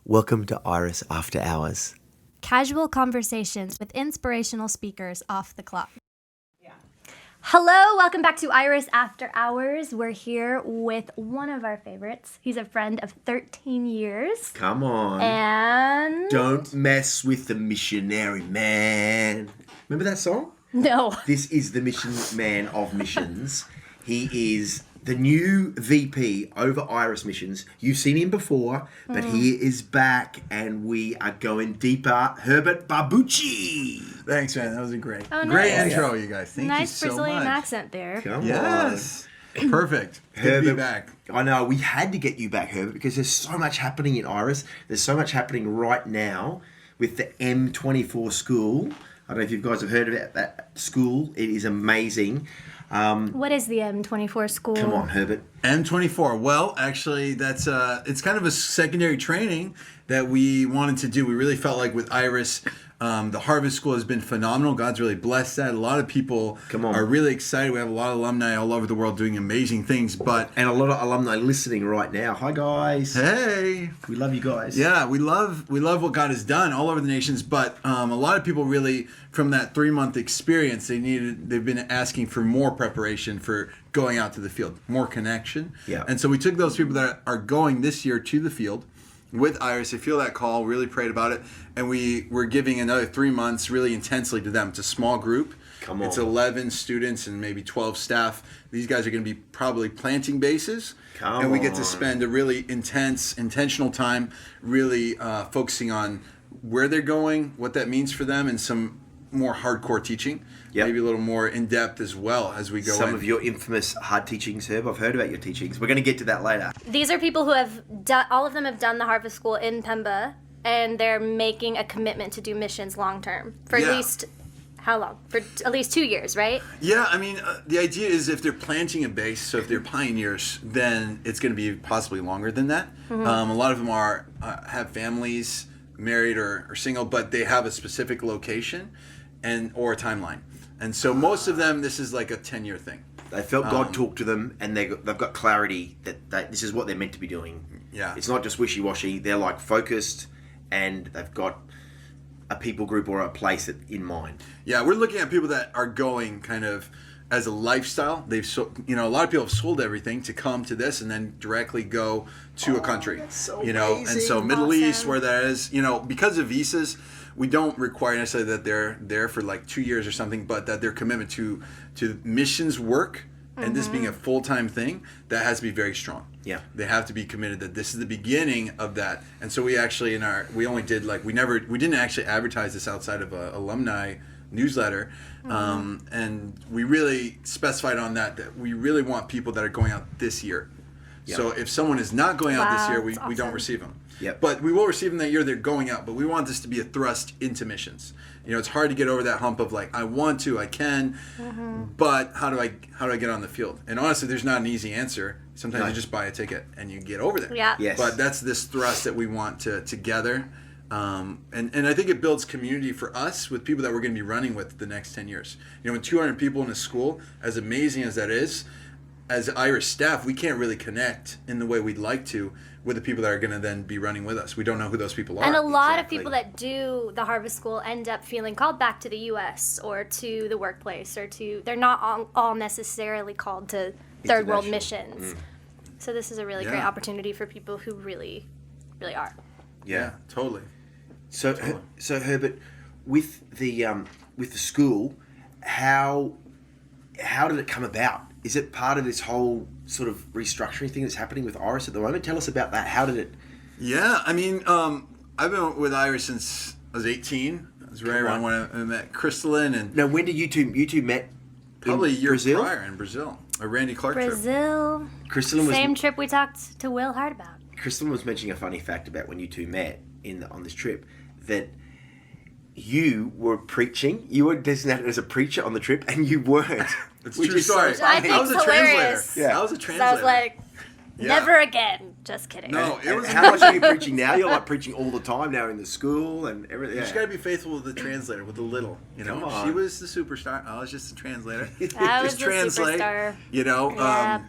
Welcome to Iris After Hours. Casual conversations with inspirational speakers off the clock. Hello, welcome back to Iris After Hours. We're here with one of our favorites. He's a friend of 13 years. Come on. And... Don't mess with the missionary man. Remember that song? No. This is the mission man of missions. He is the new VP over Iris Missions. You've seen him before, but he is back and we are going deeper. Herbert Barbutti. Thanks, man. That was a great intro, you guys. Thank you nice so Brazilian much. accent there. Come Yes. Perfect. Good Herbert, to be back. I know, we had to get you back, Herbert, because there's so much happening in Iris. There's so much happening right now with the M24 School. I don't know if you guys have heard about that school. It is amazing. What is the M24 School? Come on, Herbert. M24. Well, actually, that's it's kind of a secondary training that we wanted to do. We really felt like with Iris, the Harvest School has been phenomenal. God's really blessed that. A lot of people are really excited. We have a lot of alumni all over the world doing amazing things. And a lot of alumni listening right now. Hi, guys. Hey. We love you guys. Yeah, we love what God has done all over the nations. But a lot of people really, from that 3-month experience, they've been asking for more preparation for going out to the field, more connection. Yeah. And so we took those people that are going this year to the field with Iris. They feel that call, really prayed about it, and we're giving another 3 months really intensely to them. It's a small group. Come on. It's 11 students and maybe 12 staff. These guys are going to be probably planting bases. And we get to spend a really intentional time really focusing on where they're going, what that means for them, and some more hardcore teaching. Yep. Maybe a little more in-depth as well as we go Some of your infamous hard teachings, Herb. I've heard about your teachings. We're going to get to that later. These are people who have done, all of them have done the Harvest School in Pemba, and they're making a commitment to do missions long term for at least, how long? For at least 2 years, right? Yeah, I mean, the idea is if they're planting a base, so if they're pioneers, then it's going to be possibly longer than that. Mm-hmm. A lot of them have families, married or single, but they have a specific location or a timeline. And so most of them, this is like a 10-year thing. They felt God talk to them, and they've got clarity that this is what they're meant to be doing. Yeah. It's not just wishy-washy. They're like focused, and they've got a people group or a place in mind. Yeah, we're looking at people that are going kind of as a lifestyle. A lot of people have sold everything to come to this and then directly go to a country. That's so and amazing. so Middle East, where that is, because of visas, we don't require necessarily that they're there for like 2 years or something, but that their commitment to missions work and this being a full-time thing, that has to be very strong. Yeah. They have to be committed that this is the beginning of that. And so we actually we didn't actually advertise this outside of a alumni newsletter. And we really specified on that we really want people that are going out this year. Yeah. So if someone is not going out this year, we don't receive them. Yep. But we will receive them that year they're going out. But we want this to be a thrust into missions. It's hard to get over that hump of like, I want to, I can, but how do I get on the field? And honestly, there's not an easy answer. Sometimes you just buy a ticket and you get over there. Yeah. Yes. But that's this thrust that we want to gather. And I think it builds community for us with people that we're going to be running with the next 10 years. When 200 people in a school, as amazing as that is, as Irish staff, we can't really connect in the way we'd like to with the people that are going to then be running with us. We don't know who those people are. And a lot of people that do the Harvest School end up feeling called back to the U.S. or to the workplace they're not all necessarily called to third world missions. So this is a really great opportunity for people who really, really are. Yeah, totally. So Herbert, with the school, how did it come about? Is it part of this whole sort of restructuring thing that's happening with Iris at the moment? Tell us about that. How did it? Yeah, I mean, I've been with Iris since I was 18. It was right around when I met Crystalline. And now, when did you two met? Probably a year Brazil? prior in Brazil. A Randy Clark trip. Brazil. Crystalline trip we talked to Will Hart about. Crystalline was mentioning a funny fact about when you two met on this trip, that you were preaching. You were designated as a preacher on the trip, and you weren't. It's true story. I think I was a hilarious. translator. Yeah. I was a So translator. I was like, never again. Just kidding. No, it was. How much are you preaching now? You're like preaching all the time now in the school and everything. You just got to be faithful with the translator, with the little. Come on. She was the superstar. I was just a translator. I was just the translate. superstar. Yeah.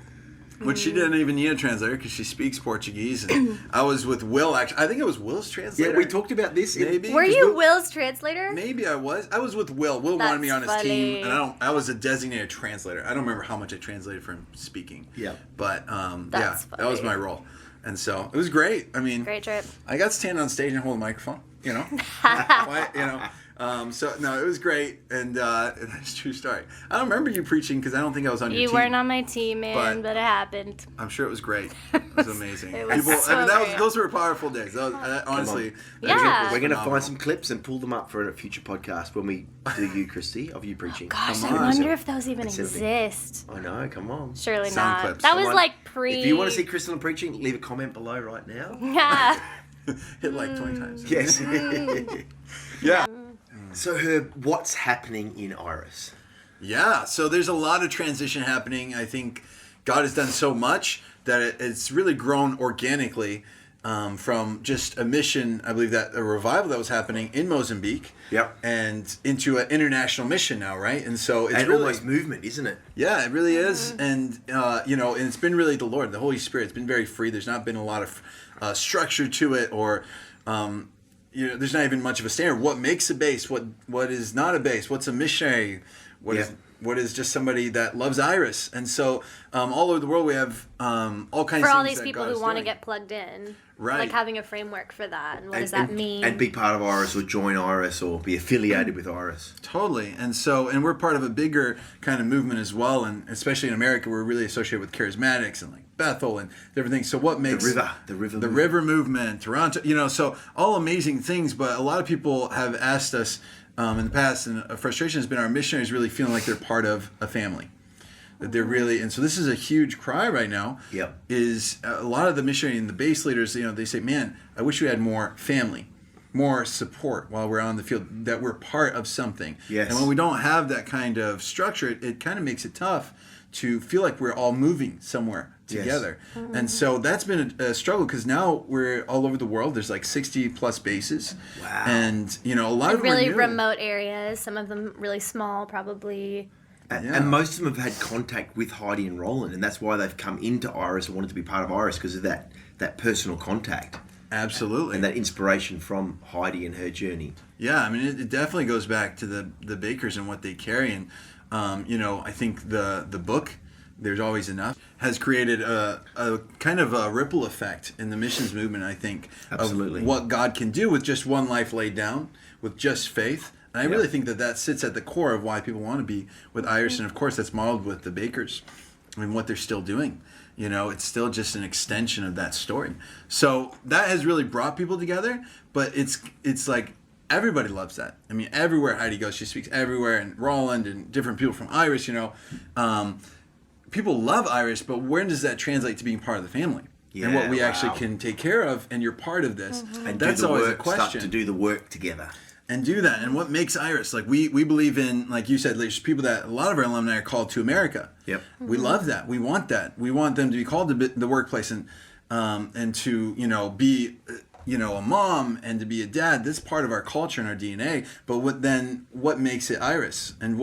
Which she didn't even need a translator because she speaks Portuguese. And I was with Will, actually. I think it was Will's translator. Yeah, we talked about this. Maybe. Were you Will's translator? Maybe I was. I was with Will. Will wanted me on his funny. team, and I was a designated translator. I don't remember how much I translated for him speaking. Yeah. But That's that was my role. And so it was great. I mean, Great trip. I got to stand on stage and hold a microphone, Why, so no, it was great, and that's a true story. I don't remember you preaching because I don't think I was on your team. You weren't on my team, man, but it happened. I'm sure it was great. It was amazing. It was so great. Those were powerful days. Honestly, Yeah. We're going to find some clips and pull them up for a future podcast when we do you, Christy, of you preaching. Gosh, Come I on. wonder if those even That's everything. exist. I know, come on. Surely Sound not. clips. That was Someone- like pre. If you want to see Crystal preaching, leave a comment below right now. Yeah. hit like 20 times. Yes. Yeah. So, Herb, what's happening in Iris? Yeah, so there's a lot of transition happening. I think God has done so much that it's really grown organically from just a mission, I believe that a revival that was happening in Mozambique, Yep. and into an international mission now, right? And so it's And really almost movement, isn't it? Yeah, it really is, and and it's been really the Lord, the Holy Spirit. It's been very free. There's not been a lot of structure to it, or there's not even much of a standard. What makes a base? What is not a base? What's a missionary? What is just somebody that loves Iris? And so all over the world we have all kinds of things For all these that people God who is want to doing. get plugged in. Right. Like having a framework for that. And what does And- that mean? And be part of Iris or join Iris or be affiliated with Iris. Totally. And we're part of a bigger kind of movement as well, and especially in America we're really associated with charismatics and like Bethel and different things. So what makes The river movement, Toronto, so all amazing things, but a lot of people have asked us in the past, and a frustration has been our missionaries really feeling like they're part of a family. That they're really, and so this is a huge cry right now. Yep. Is a lot of the missionary and the base leaders, they say, man, I wish we had more family, more support while we're on the field, that we're part of something. Yes. And when we don't have that kind of structure, it kind of makes it tough to feel like we're all moving somewhere together. Yes. And so that's been a struggle, because now we're all over the world. There's like 60 plus bases. Wow. And, a lot of them really are new. remote areas, some of them really small, probably. And most of them have had contact with Heidi and Roland, and that's why they've come into Iris and wanted to be part of Iris, because of that personal contact. Absolutely. And that inspiration from Heidi and her journey. Yeah, I mean, it definitely goes back to the bakers and what they carry. And, I think the book, There's Always Enough, has created a kind of a ripple effect in the missions movement, I think. Absolutely. Of what God can do with just one life laid down, with just faith. And I really think that sits at the core of why people want to be with Iris. And, of course, that's modeled with the bakers and what they're still doing. It's still just an extension of that story. So that has really brought people together, but it's like everybody loves that. I mean, everywhere Heidi goes, she speaks everywhere, and Roland and different people from Iris, people love Iris, but where does that translate to being part of the family? Yeah, and what we wow. actually can take care of, and you're part of this. And that's do the always work, a question. start to do the work together. And do that. And what makes Iris? Like, we believe in, like you said, there's people that, a lot of our alumni are called to America. Yep. We love that. We want that. We want them to be called to the workplace and to, be, a mom and to be a dad. This is part of our culture and our DNA. But what makes it Iris? And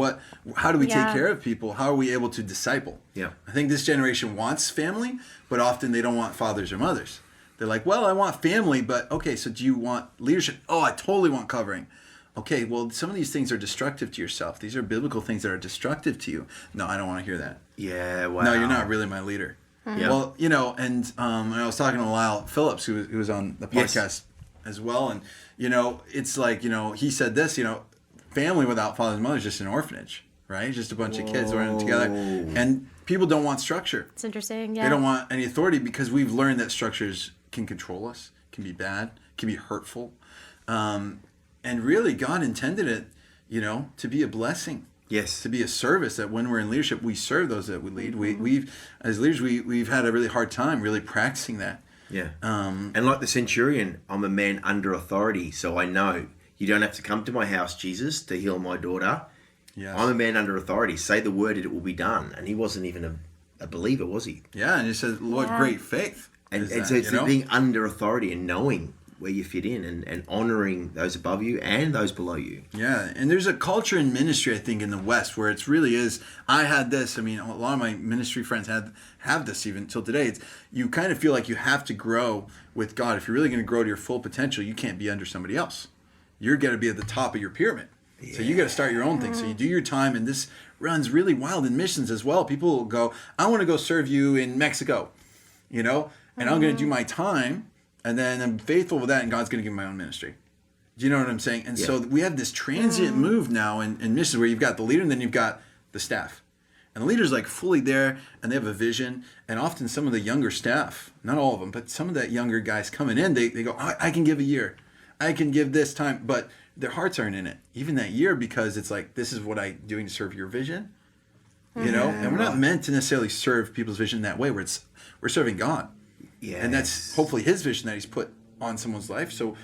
how do we take care of people? How are we able to disciple? Yeah. I think this generation wants family, but often they don't want fathers or mothers. They're like, well, I want family, but okay, so do you want leadership? Oh, I totally want covering. Okay, well, some of these things are destructive to yourself. These are biblical things that are destructive to you. No, I don't want to hear that. Yeah, wow. No, you're not really my leader. Yeah. Well, and I was talking to Lyle Phillips, who was on the podcast as well, and, it's like, he said this, family without fathers and mothers is just an orphanage, right? Just a bunch of kids running together. And people don't want structure. It's interesting, yeah. They don't want any authority, because we've learned that structures can control us, can be bad, can be hurtful. And really, God intended it, to be a blessing. Yes. To be a service, that when we're in leadership, we serve those that we lead. We've as leaders, we've had a really hard time really practicing that. Yeah. And like the centurion, I'm a man under authority, so I know you don't have to come to my house, Jesus, to heal my daughter. Yes. I'm a man under authority. Say the word, it will be done. And he wasn't even a believer, was he? Yeah, and he said, Lord, great faith. And is so that, it's being under authority and knowing where you fit in, and honoring those above you and those below you. Yeah, and there's a culture in ministry, I think, in the West where it really is. I had this. I mean, a lot of my ministry friends have this even till today. It's, you kind of feel like you have to grow with God. If you're really going to grow to your full potential, you can't be under somebody else. You're going to be at the top of your pyramid. Yeah. So you got to start your own thing. So you do your time, and this runs really wild in missions as well. People will go, I want to go serve you in Mexico, and I'm going to do my time. And then I'm faithful with that, and God's going to give me my own ministry. Do you know what I'm saying? And so we have this transient move now in missions where you've got the leader and then you've got the staff. And the leader's like fully there, and they have a vision. And often some of the younger staff, not all of them, but some of that younger guys coming in, they go, I can give a year. I can give this time. But their hearts aren't in it, even that year, because it's like, this is what I'm doing to serve your vision. And we're not meant to necessarily serve people's vision that way, where we're serving God. Yeah, and that's hopefully his vision that he's put on someone's life. So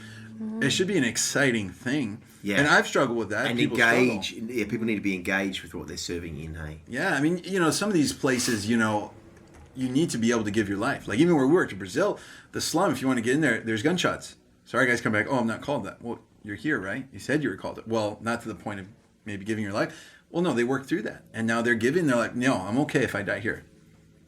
it should be an exciting thing. Yeah, and I've struggled with that. And people engage. Yeah, people need to be engaged with what they're serving in. Hey. Yeah, I mean, some of these places, you need to be able to give your life. Like even where we worked in Brazil, the slum. If you want to get in there, there's gunshots. Sorry, guys, come back. Oh, I'm not called that. Well, you're here, right? You said you were called it. Well, not to the point of maybe giving your life. Well, no, they worked through that, and now they're giving. They're like, no, I'm okay if I die here.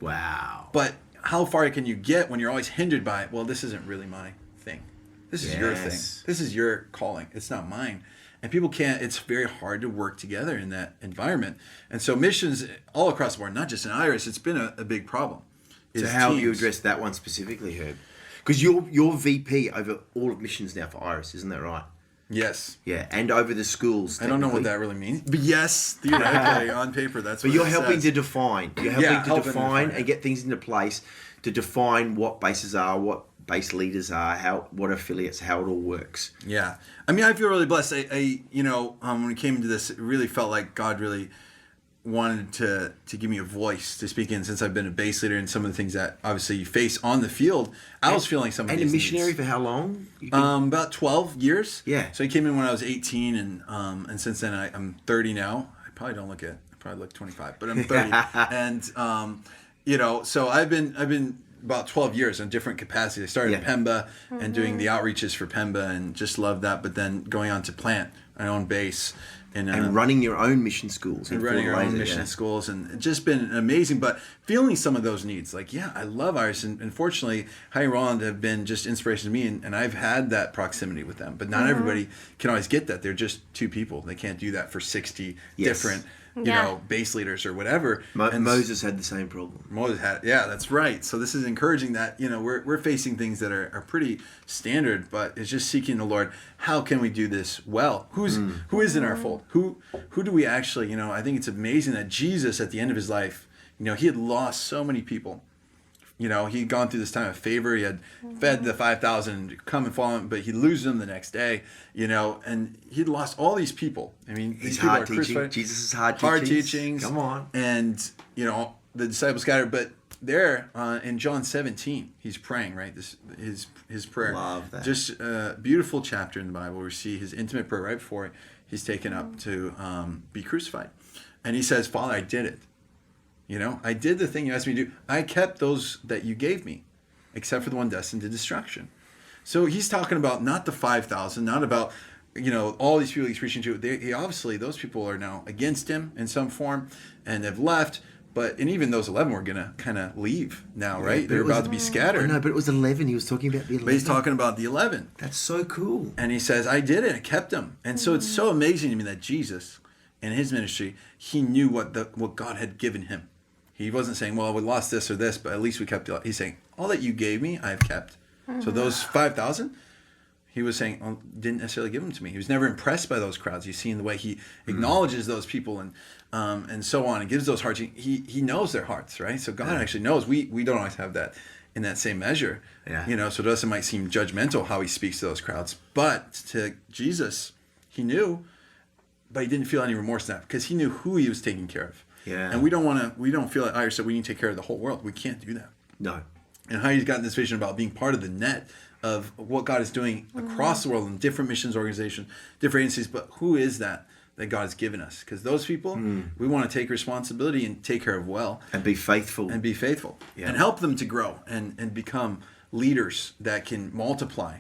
Wow. But how far can you get when you're always hindered by, well, this isn't really my thing. This is your thing. This is your calling. It's not mine. And people can't, it's very hard to work together in that environment. And so missions all across the board, not just in Iris, it's been a big problem. So how do you address that one specifically, Herb? Because you're VP over all of missions now for Iris, isn't that right? Yes. Yeah, and over the schools. I don't know what that really means. But yes, theoretically, on paper, that's what it says. But you're helping to define. You're helping to define and get things into place to define what bases are, what base leaders are, what affiliates, how it all works. Yeah. I mean, I feel really blessed. When we came into this, it really felt like God really wanted to give me a voice to speak in, since I've been a base leader and some of the things that obviously you face on the field. I was feeling some of these And a missionary needs. For how long? About 12 years. Yeah. So I came in when I was 18, and since then I'm 30 now. I probably look 25, but I'm 30. And so I've been about 12 years in different capacities. I started at Pemba and doing the outreaches for Pemba, and just loved that, but then going on to plant my own base. And running your own mission schools. And running your own mission schools. And it's just been amazing. But feeling some of those needs. Like, I love Iris. And fortunately, Heidi and Roland have been just inspiration to me. And I've had that proximity with them. But not everybody can always get that. They're just two people. They can't do that for 60 different base leaders or whatever. Moses had the same problem. Moses had, that's right. So this is encouraging that, we're facing things that are pretty standard, but it's just seeking the Lord. How can we do this well? Who is in our fold? Who do we actually, I think it's amazing that Jesus at the end of his life, he had lost so many people. He'd gone through this time of favor. He had fed the 5,000 come and follow him, but he'd lose them the next day, and he'd lost all these people. I mean, he's hard teaching. Jesus is hard teachings. Come on. And, the disciples scattered, but there in John 17, he's praying, right? His prayer. Love that. Just a beautiful chapter in the Bible where we see his intimate prayer right before he's taken up to be crucified. And he says, Father, I did it. I did the thing you asked me to do. I kept those that you gave me, except for the one destined to destruction. So he's talking about not the 5,000, not about, all these people he's preaching to. He obviously, those people are now against him in some form and have left. And even those 11 were going to kind of leave now, right? They're about to be scattered. No, but it was 11. He was talking about the 11. But he's talking about the 11. That's so cool. And he says, I did it. I kept them. And so it's so amazing to me that Jesus, in his ministry, he knew what God had given him. He wasn't saying, well, we lost this or this, but at least we kept it. He's saying, all that you gave me, I have kept. So those 5,000, he was saying, didn't necessarily give them to me. He was never impressed by those crowds. You've seen the way he acknowledges those people and so on, and gives those hearts. He knows their hearts, right? So God actually knows. We don't always have that in that same measure. Yeah. So to us it might seem judgmental how he speaks to those crowds. But to Jesus, he knew, but he didn't feel any remorse in that because he knew who he was taking care of. Yeah. And we don't feel like Iris said we need to take care of the whole world. We can't do that. No. And Heidi's gotten this vision about being part of the net of what God is doing across the world in different missions organizations, different agencies. But who is that God has given us? Because those people, we want to take responsibility and take care of well. And be faithful. Yeah. And help them to grow and become leaders that can multiply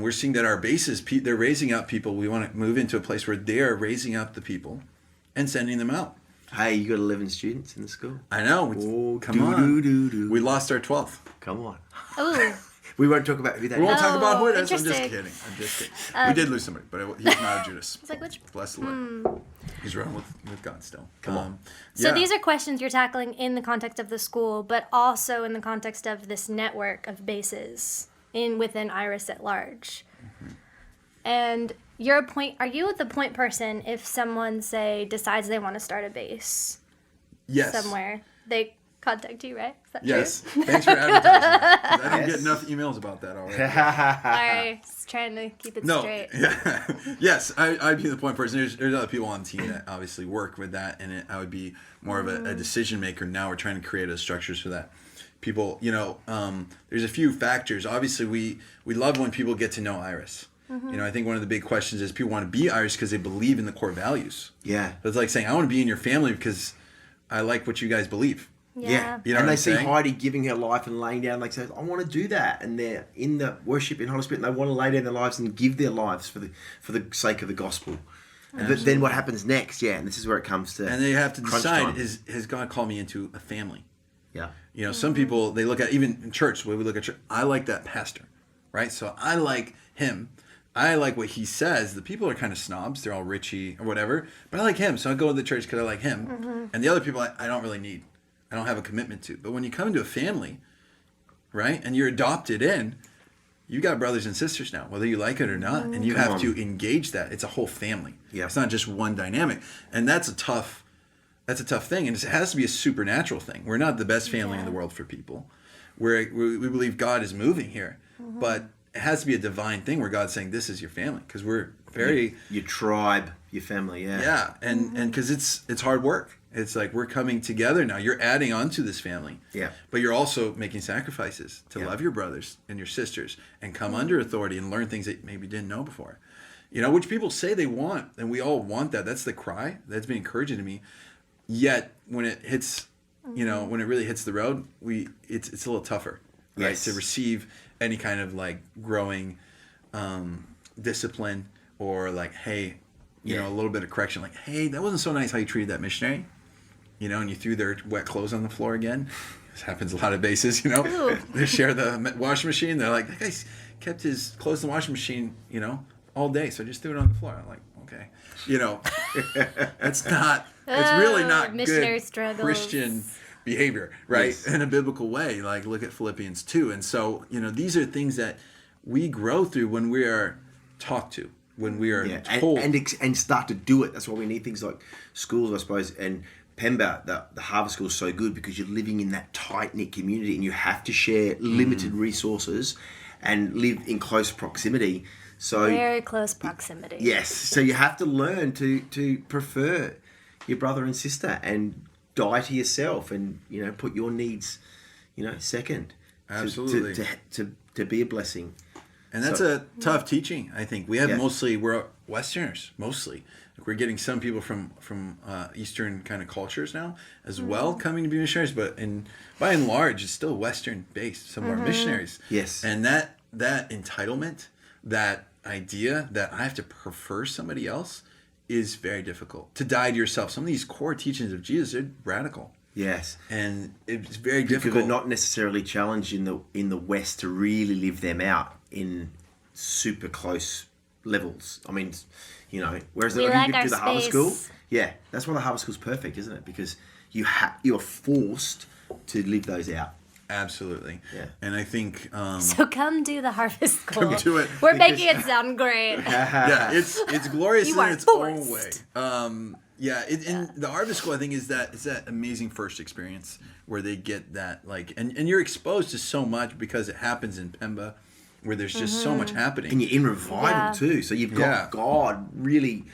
we're seeing that our bases, they're raising up people. We want to move into a place where they are raising up the people and sending them out. Hey, you got 11 students in the school? I know. Oh, come on. We lost our 12th. Come on. Ooh. We won't talk about who that We won't is. talk about who it is. I'm interesting. just kidding. We did lose somebody, but he's not a Judas. It's like, which? Bless the Lord. He's running with God still. Come on. So yeah. these are questions you're tackling in the context of the school, but also in the context of this network of bases within Iris at large. And are you the point person if someone, say, decides they want to start a base Yes. somewhere? They contact you, right? Is that Yes. true? Thanks for advertising that. 'Cause I didn't get enough emails about that already. Sorry, just trying to keep it No. straight. Yeah. Yes, I'd be the point person. There's other people on the team that obviously work with that, and I would be more of a decision maker. Now we're trying to create structures for that. People, there's a few factors. Obviously, we love when people get to know Iris. I think one of the big questions is people want to be Irish because they believe in the core values. Yeah. It's like saying, I want to be in your family because I like what you guys believe. Yeah. You know and what they I'm see saying? Heidi giving her life and laying down, like, say, I want to do that. And they're in the worship in Holy Spirit and they want to lay down their lives and give their lives for the sake of the gospel. And then what happens next? Yeah, and this is where it comes to. And they have to crunch decide, time. has God called me into a family? Yeah. Some people, they look at, even in church, the way we look at church, I like that pastor, right? So I like him. I like what he says. The people are kind of snobs. They're all Richie or whatever. But I like him. So I go to the church because I like him. And the other people, I don't really need. I don't have a commitment to. But when you come into a family, right, and you're adopted in, you got brothers and sisters now, whether you like it or not. And you have to engage that. It's a whole family. Yeah. It's not just one dynamic. And that's a tough thing. And it has to be a supernatural thing. We're not the best family in the world for people. We believe God is moving here. But it has to be a divine thing where God's saying, this is your family. Because we're very... Your tribe, your family, yeah. Yeah, and because it's hard work. It's like we're coming together now. You're adding on to this family. Yeah. But you're also making sacrifices to love your brothers and your sisters and come under authority and learn things that you maybe didn't know before. Which people say they want, and we all want that. That's the cry. That's been encouraging to me. Yet when it hits, when it really hits the road, it's a little tougher, right? Yes. To receive any kind of like growing discipline or like, hey, a little bit of correction, like, hey, that wasn't so nice how you treated that missionary, and you threw their wet clothes on the floor again. This happens a lot of bases, Ooh. They share the washing machine. They're like, that guy kept his clothes in the washing machine, all day, so I just threw it on the floor. I'm like, okay, it's really not missionary good struggles. Christian behavior, right? Yes. In a biblical way. Like, look at Philippians 2. And so, these are things that we grow through when we are talked to, when we are told. And start to do it. That's why we need things like schools, I suppose. And Pemba, the Harvest School is so good because you're living in that tight-knit community and you have to share limited resources and live in close proximity. So Very close proximity. yes, so you have to learn to prefer your brother and sister and die to yourself and put your needs second. Absolutely. To be a blessing. And that's a tough teaching, I think. We have we're Westerners, mostly. We're getting some people from Eastern kind of cultures now as well coming to be missionaries, but by and large, it's still Western based, some of our missionaries. Yes. And that entitlement, that idea that I have to prefer somebody else is very difficult. To die to yourself. Some of these core teachings of Jesus are radical. Yes. And it's very Because difficult. we're not necessarily challenged in the West to really live them out in super close levels. I mean, whereas We if like you our do the Harvest space. School, that's why the Harvest School's perfect, isn't it? Because you're forced to live those out. Absolutely. Yeah. And I think So come do the Harvest School. Come do it. We're making it sound great. it's glorious You in are its forced. own way. And the Harvest School, I think, is that amazing first experience where they get that, and you're exposed to so much because it happens in Pemba, where there's just so much happening. And you're in revival too, so you've got God really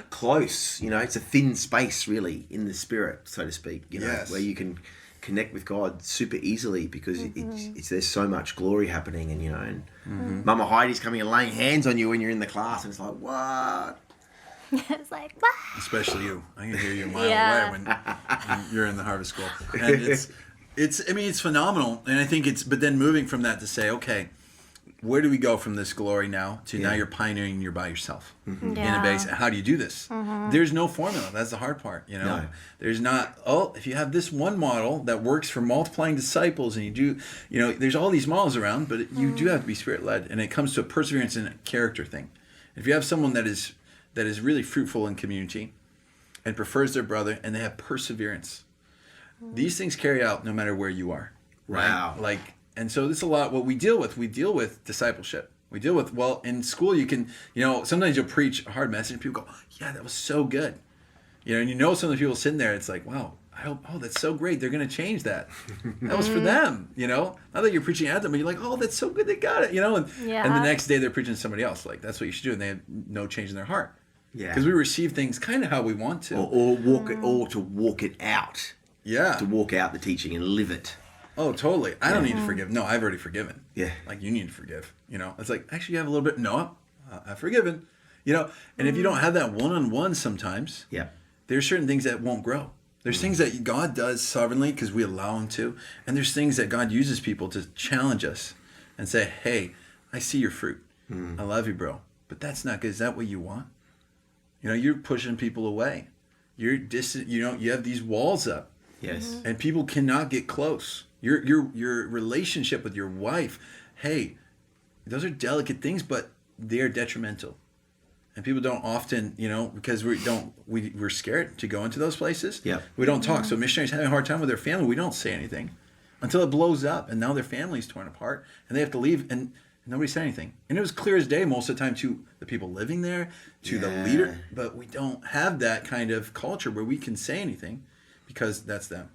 close. It's a thin space really in the spirit, so to speak. Where you can connect with God super easily because it's there's so much glory happening, and Mama Heidi's coming and laying hands on you when you're in the class, and it's like, what? It's like, what? Especially you. I can hear you a mile Yeah. away when you're in the Harvest School. And it's phenomenal. And I think but then moving from that to say, okay, where do we go from this glory now to now Yeah. you're pioneering, you're by yourself in Yeah. a base? How do you do this? There's no formula. That's the hard part, No. There's not, if you have this one model that works for multiplying disciples and you do, there's all these models around, but you do have to be Spirit-led, and it comes to a perseverance and a character thing. If you have someone that is really fruitful in community and prefers their brother and they have perseverance, these things carry out no matter where you are. Right? Wow. And so this is a lot what we deal with. We deal with discipleship. We deal with, in school you can, sometimes you'll preach a hard message and people go, yeah, that was so good. And some of the people sitting there, it's like, wow, that's so great. They're going to change that. That was for them, Not that you're preaching at them, but you're like, oh, that's so good. They got it, And the next day they're preaching to somebody else. Like, that's what you should do. And they have no change in their heart. Yeah. Because we receive things kind of how we want to. Or to walk it out. Yeah. To walk out the teaching and live it. Oh, totally. I don't need to forgive. No, I've already forgiven. Yeah. Like, you need to forgive. It's like, actually, you have a little bit. No, I've forgiven. And if you don't have that one-on-one sometimes, there's certain things that won't grow. There's things that God does sovereignly because we allow him to. And there's things that God uses people to challenge us and say, hey, I see your fruit. I love you, bro. But that's not good. Is that what you want? You're pushing people away. You're distant. You have these walls up. Yes. And people cannot get close. Your relationship with your wife, hey, those are delicate things, but they are detrimental. And people don't often, because we're scared to go into those places. Yeah. We don't talk. So missionaries having a hard time with their family, we don't say anything until it blows up, and now their family's torn apart, and they have to leave, and nobody said anything. And it was clear as day most of the time to the people living there, to the leader, but we don't have that kind of culture where we can say anything because that's them.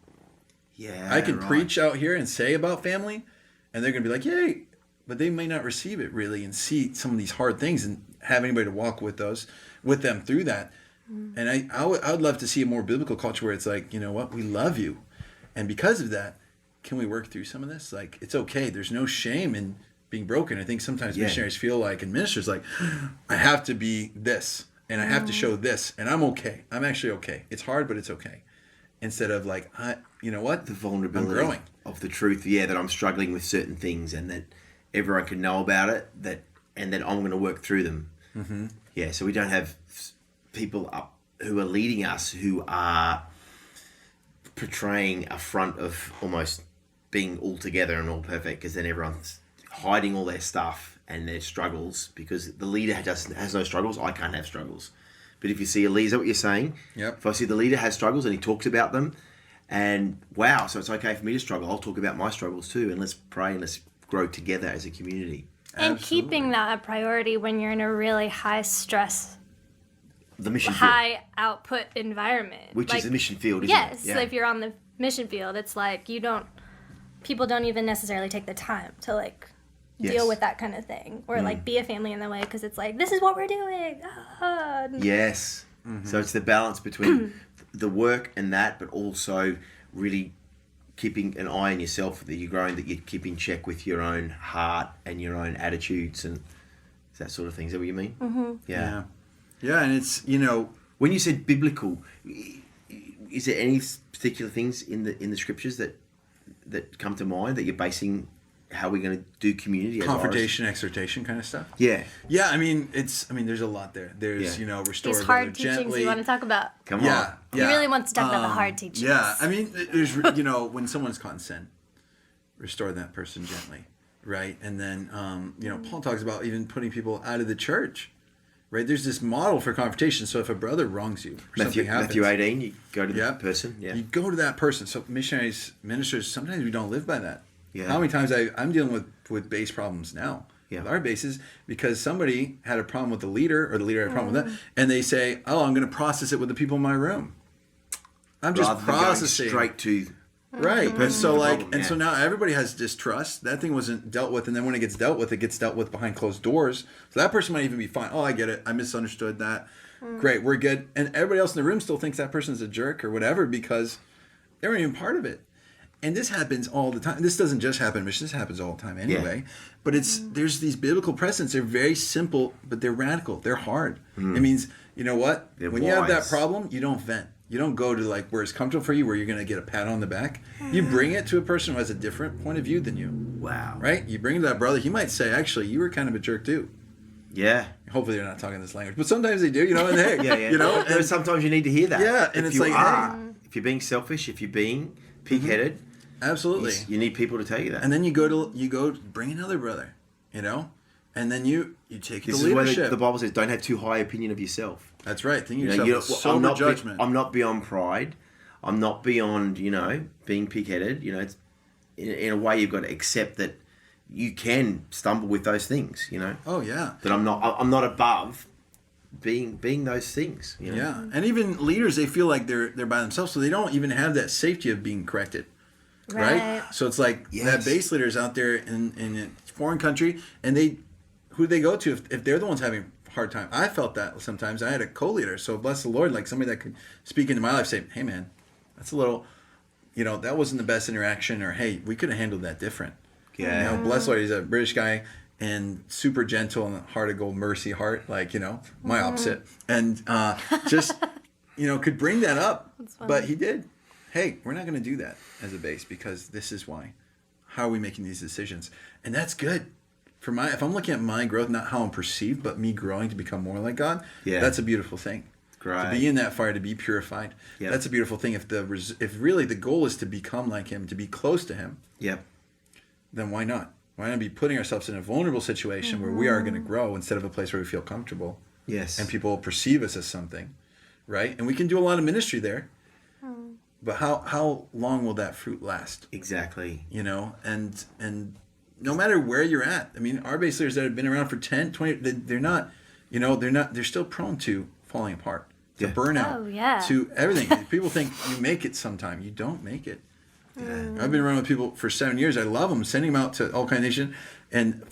Yeah. I can preach out here and say about family, and they're going to be like, yay, but they may not receive it really and see some of these hard things and have anybody to walk with them through that. And I would love to see a more biblical culture where it's like, you know what, we love you. And because of that, can we work through some of this? Like, it's okay. There's no shame in being broken. I think sometimes missionaries feel like, and ministers like, I have to be this, and I have to show this, and I'm okay. I'm actually okay. It's hard, but it's okay. Instead of like, you know what? The vulnerability I'm growing. Of the truth, that I'm struggling with certain things and that everyone can know about it, and that I'm going to work through them. Mm-hmm. Yeah, so we don't have people up who are leading us who are portraying a front of almost being all together and all perfect, because then everyone's hiding all their stuff and their struggles, because the leader has no struggles. I can't have struggles. But if you see a leader, is that what you're saying? Yep. If I see the leader has struggles and he talks about them, and wow, so it's okay for me to struggle, I'll talk about my struggles too, and let's pray and let's grow together as a community. And Absolutely. keeping that a priority when you're in a really high stress, The mission field, high output environment. which is the mission field, isn't yes, it? Yeah. so if you're on the mission field, it's like people don't even necessarily take the time to deal with that kind of thing, or be a family in that way, because it's like, this is what we're doing. Yes. Mm-hmm. So it's the balance between the work and that, but also really keeping an eye on yourself, that you're growing, that you keep in check with your own heart and your own attitudes and that sort of thing. Is that what you mean? Mm-hmm. Yeah. Yeah, and it's, When you said biblical, is there any particular things in the scriptures that come to mind that you're basing how we're going to do community? confrontation, exhortation kind of stuff. Yeah. Yeah, there's a lot there. There's, restore These hard gently. teachings you want to talk about. Come Yeah. on. You really want to talk about the hard teachings. Yeah, there's, when someone's caught in sin, restore that person gently, right? And then, Paul talks about even putting people out of the church, right? There's this model for confrontation. So if a brother wrongs you, or something happens, Matthew 18, you go to that person. Yeah. You go to that person. So missionaries, ministers, sometimes we don't live by that. Yeah. How many times I'm dealing with base problems now with our bases, because somebody had a problem with the leader, or the leader had a problem with that, and they say, "Oh, I'm going to process it with the people in my room." I'm just Rather than going processing straight to right. the person So with the problem, and so now everybody has distrust. That thing wasn't dealt with, and then when it gets dealt with behind closed doors. So that person might even be fine. Oh, I get it. I misunderstood that. Great, we're good. And everybody else in the room still thinks that person's a jerk or whatever, because they weren't even part of it. And this happens all the time. This doesn't just happen in mission. This happens all the time anyway. Yeah. But there's these biblical precedents. They're very simple, but they're radical. They're hard. It means, you know what? They're when wise. you have that problem, you don't vent. You don't go to like where it's comfortable for you, where you're going to get a pat on the back. You bring it to a person who has a different point of view than you. Wow. Right? You bring it to that brother. He might say, actually, you were kind of a jerk too. Yeah. Hopefully they're not talking this language, but sometimes they do. You know, and hey, Yeah. you know, and sometimes you need to hear that. Yeah, and if it's you like, are, hey. if you're being selfish, if you're being pig-headed, absolutely, you need people to tell you that. and then you go bring another brother, you know, and then you take This the is why leadership. the Bible says, "Don't have too high opinion of yourself." That's right. Think of You know, yourself with sober judgment. I'm not beyond pride. I'm not beyond, being pig-headed. It's in a way you've got to accept that you can stumble with those things. Oh yeah. That I'm not above being those things. Yeah, and even leaders, they feel like they're by themselves, so they don't even have that safety of being corrected. Right? So it's like that base leader is out there in a foreign country, and who do they go to if they're the ones having a hard time? I felt that sometimes. I had a co-leader, so bless the Lord, like somebody that could speak into my life, say, hey man, that's a little, that wasn't the best interaction, or hey, we could have handled that different. Yeah. Bless the Lord, he's a British guy and super gentle and heart of gold, mercy heart, like, my opposite. And just, could bring that up. But he did. Hey, we're not going to do that as a base because this is why. How are we making these decisions? And that's good. If I'm looking at my growth, not how I'm perceived, but me growing to become more like God, that's a beautiful thing. Great. To be in that fire, to be purified. Yep. That's a beautiful thing. If really the goal is to become like him, to be close to him, then why not? Why not be putting ourselves in a vulnerable situation where we are going to grow instead of a place where we feel comfortable? Yes. And people perceive us as something, right? And we can do a lot of ministry there. But how long will that fruit last? Exactly. And no matter where you're at, I mean, our base leaders that have been around for 10, 20, they're still prone to falling apart, to burnout, to everything. People think you make it sometime. You don't make it. I've been around with people for 7 years. I love them, sending them out to all kinds of nations, and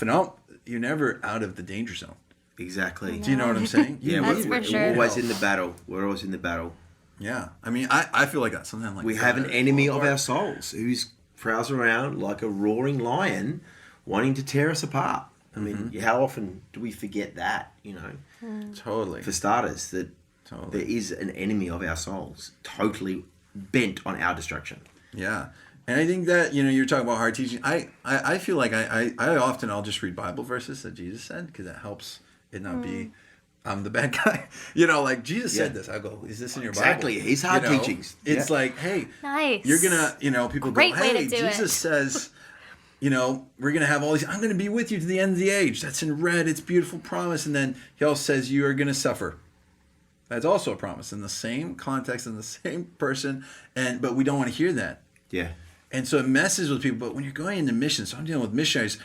you're never out of the danger zone. Exactly. Do you know what I'm saying? We're always in the battle. We're always in the battle. Yeah. I mean, I feel like that sometimes. Like we have an enemy of our souls who's prowls around like a roaring lion, wanting to tear us apart. I mean, how often do we forget that? Totally. For starters, that there is an enemy of our souls, totally bent on our destruction. Yeah. And I think that, you're talking about hard teaching. I feel like I'll just read Bible verses that Jesus said, because that helps it not be, I'm the bad guy. Like Jesus said this. I go, is this in your Bible? Exactly. His hard teachings. It's like, hey, nice. You're going to, people Great go, way hey, to do Jesus says, we're going to have all these, I'm going to be with you to the end of the age. That's in red. It's beautiful promise. And then he also says you are going to suffer. That's also a promise in the same context, in the same person, but we don't want to hear that. Yeah. And so it messes with people. But when you're going into missions, so I'm dealing with missionaries,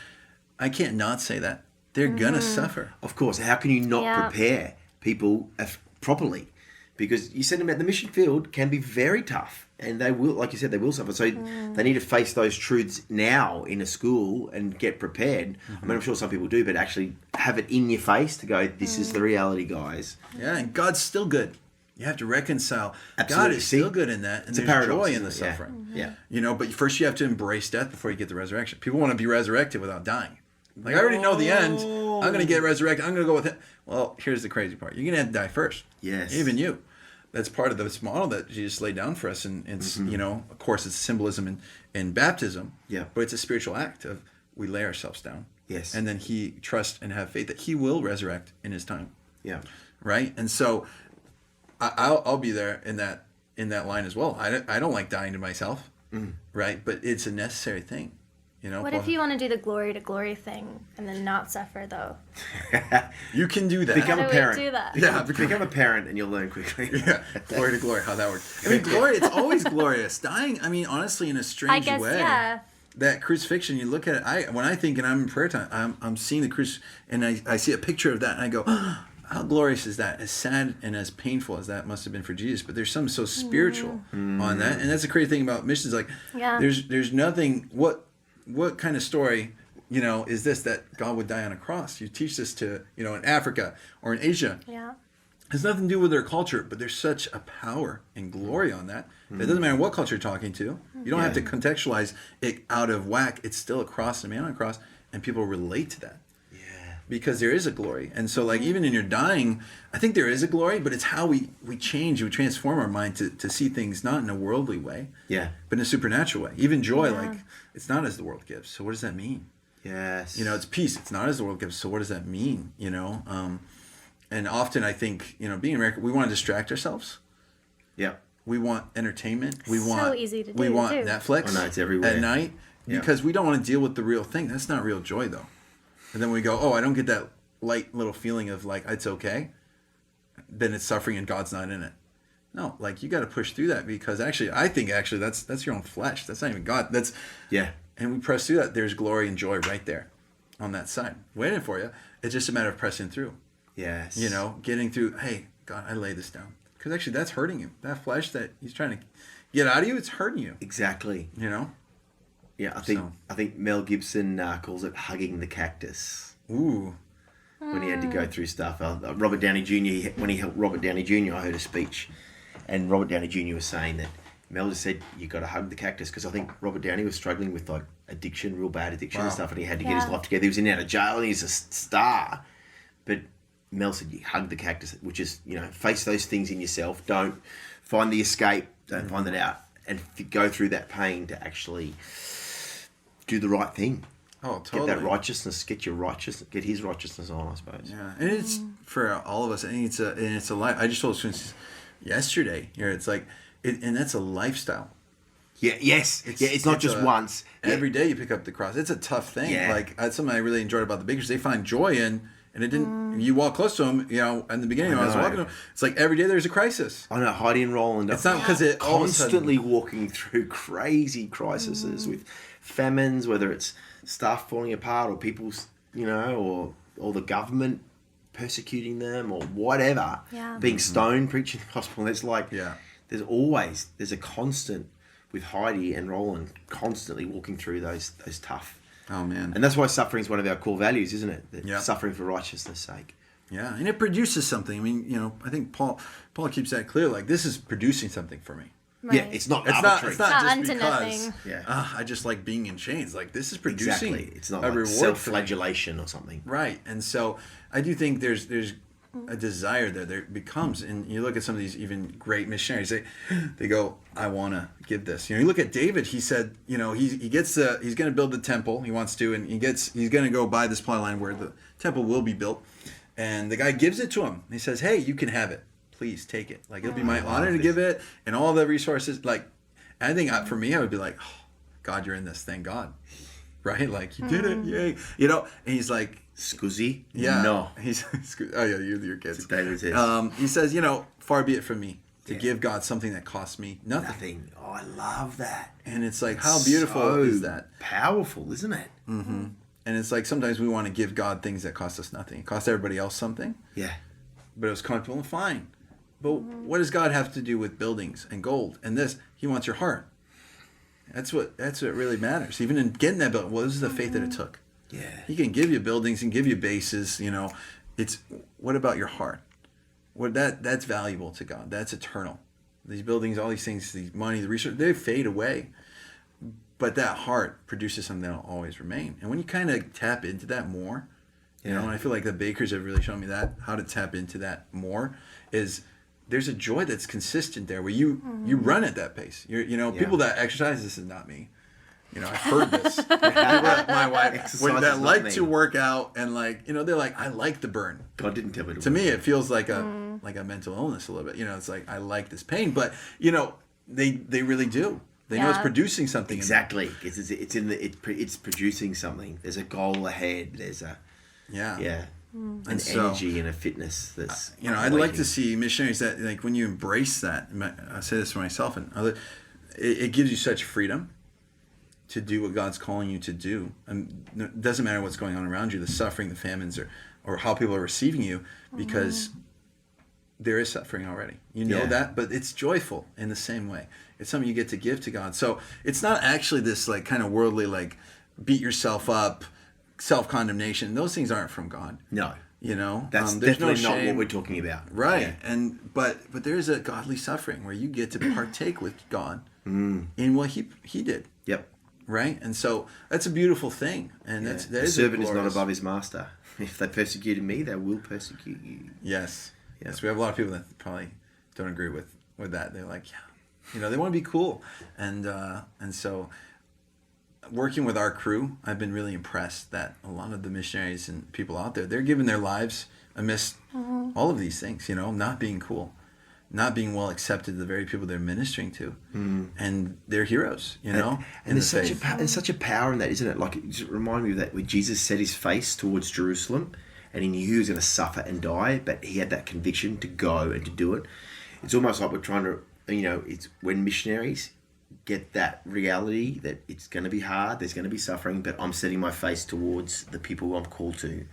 I can't not say that. They're going to suffer. Of course. How can you not prepare people properly? Because you said about the mission field can be very tough. And they will, like you said, they will suffer. So they need to face those truths now in a school and get prepared. I mean, I'm sure some people do, but actually have it in your face to go, this is the reality, guys. Yeah, and God's still good. You have to reconcile. Absolutely. God is still good in that, and It's a there's paradox, joy in the isn't it? suffering. Yeah. But first you have to embrace death before you get the resurrection. People want to be resurrected without dying. Like, I already know the end. I'm going to get resurrected. I'm going to go with it. Well, here's the crazy part. You're going to have to die first. Yes. Even you. That's part of this model that Jesus laid down for us. And it's, of course, it's symbolism in baptism. Yeah. But it's a spiritual act of we lay ourselves down. Yes. And then he trust and have faith that he will resurrect in his time. Yeah. Right? And so I'll be there in that line as well. I don't like dying to myself. Right? But it's a necessary thing. What if you want to do the glory to glory thing and then not suffer though? You can do that. Become a parent. Do that? Yeah, Become a parent and you'll learn quickly. Yeah, glory to glory, how that works. I mean, glory, it's always glorious. Dying, I mean, honestly, in a strange way. Yeah. That crucifixion, you look at it, when I think and I'm in prayer time, I'm seeing the crucifix, and I see a picture of that, and I go, oh, how glorious is that? As sad and as painful as that must have been for Jesus, but there's something so spiritual on that, and that's the crazy thing about missions. Like, there's nothing. What kind of story, is this that God would die on a cross? You teach this to, in Africa or in Asia. Yeah. It has nothing to do with their culture, but there's such a power and glory on that. It doesn't matter what culture you're talking to. You don't have to contextualize it out of whack. It's still a cross, a man on a cross, and people relate to that. Yeah. because there is a glory. And so like even in your dying, I think there is a glory, but it's how we change, we transform our mind to see things not in a worldly way, but in a supernatural way. Even joy, like it's not as the world gives. So what does that mean? Yes. You know, it's peace. It's not as the world gives. So what does that mean? You know, and often I think, you know, being American, we want to distract ourselves. Yeah. We want entertainment. We So want easy to do, we want too. Netflix. Oh, no, it's everywhere. At night because we don't want to deal with the real thing. That's not real joy though. And then we go, oh, I don't get that light little feeling of like it's okay. Then it's suffering and God's not in it. No, like you got to push through that because I think that's your own flesh. That's not even God. That's And we press through that. There's glory and joy right there, on that side, waiting for you. It's just a matter of pressing through. Yes. You know, getting through. Hey, God, I lay this down because actually that's hurting you. That flesh that He's trying to get out of you, it's hurting you. Exactly. You know. Yeah, I think Mel Gibson calls it hugging the cactus. Ooh. When he had to go through stuff. Robert Downey Jr., when he helped Robert Downey Jr., I heard a speech, and Robert Downey Jr. was saying that Mel just said, you got to hug the cactus, because I think Robert Downey was struggling with like addiction, real bad addiction and stuff, and he had to get his life together. He was in and out of jail, and he's a star. But Mel said, you hug the cactus, which is, you know, face those things in yourself. Don't find the escape. Don't find it out. And go through that pain to actually do the right thing. Oh, totally. Get that righteousness. Get His righteousness on, I suppose. Yeah, and it's for all of us. I think it's a life. I just told students yesterday here. It's like, and that's a lifestyle. Yeah. Yes. It's not just once. Every day you pick up the cross. It's a tough thing. Yeah. Like that's something I really enjoyed about the Bakers. They find joy in, and it didn't. You walk close to them. You know, in the beginning when I was walking to them, it's like every day there's a crisis. I know Heidi and Roland. It's not because it all of a sudden- constantly walking through crazy crises with famines, whether it's stuff falling apart or people's, you know, or the government persecuting them or whatever, being stoned, preaching the gospel. And it's like, there's a constant with Heidi and Roland constantly walking through those tough. Oh man. And that's why suffering is one of our core values, isn't it? Yeah. Suffering for righteousness' sake. Yeah, and it produces something. I mean, you know, I think Paul keeps that clear. Like this is producing something for me. Right. Yeah, it's not It's arbitrary. not just unto because nothing. I just like being in chains. Like this is producing Exactly. It's not a like reward self-flagellation or something. Right. And so I do think there's a desire there becomes, and you look at some of these even great missionaries, they go, I want to give this. You know, you look at David, he said, you know, he's going to build the temple, he wants to, and he's going to go buy this plot line where the temple will be built. And the guy gives it to him. He says, hey, you can have it. Please take it. Like, it'll be my honor to give it, and all the resources. Like, I think for me, I would be like, oh, God, you're in this. Thank God. Right? Like, you did it. Yay. You know, and he's like, Scusi? yeah. No. He's, oh, yeah, your kids. David says. He says, you know, far be it from me to give God something that costs me nothing. Nothing. Oh, I love that. And it's like, how beautiful is that? Powerful, isn't it? Mm-hmm. And it's like sometimes we want to give God things that cost us nothing. It costs everybody else something. Yeah. But it was comfortable and fine. But what does God have to do with buildings and gold and this? He wants your heart. That's what really matters. Even in getting that building, what was the faith that it took? Yeah. He can give you buildings and give you bases, you know. It's what about your heart? That's valuable to God. That's eternal. These buildings, all these things, the money, the research, they fade away. But that heart produces something that'll always remain. And when you kind of tap into that more, you know, and I feel like the Bakers have really shown me that, how to tap into that more, is there's a joy that's consistent there where you run at that pace. People that exercise, this is not me. You know, I've heard this. My wife, that like to work out and like, you know, they're like, I like the burn. God didn't tell me to me, it feels like a mental illness a little bit. You know, it's like I like this pain, but you know, they really do. They know it's producing something. Exactly. It's producing something. There's a goal ahead. There's a an energy and a fitness that's I'd like to see missionaries that, like, when you embrace that, I say this for myself and other, it gives you such freedom to do what God's calling you to do. And it doesn't matter what's going on around you, the suffering, the famines, or how people are receiving you, because there is suffering already. You know that, but it's joyful in the same way. It's something you get to give to God. So it's not actually this like kind of worldly, like beat yourself up, self-condemnation. Those things aren't from God. No. You know? That's definitely not what we're talking about. Right. Yeah. But there is a godly suffering where you get to partake with God in what he did. Yep. right? And so that's a beautiful thing, and that The is servant is not glorious. above his master. If they persecuted me, they will persecute you. Yes. Yeah. Yes, we have a lot of people that probably don't agree with that. They're like, yeah, they want to be cool, and so working with our crew, I've been really impressed that a lot of the missionaries and people out there, they're giving their lives amidst all of these things, not being cool, not being well accepted to the very people they're ministering to, and they're heroes, And there's such a power in that, isn't it? Like, it just reminded me of that where Jesus set his face towards Jerusalem, and he knew he was going to suffer and die, but he had that conviction to go and to do it. It's almost like we're trying to, it's when missionaries get that reality that it's going to be hard, there's going to be suffering, but I'm setting my face towards the people I'm called to,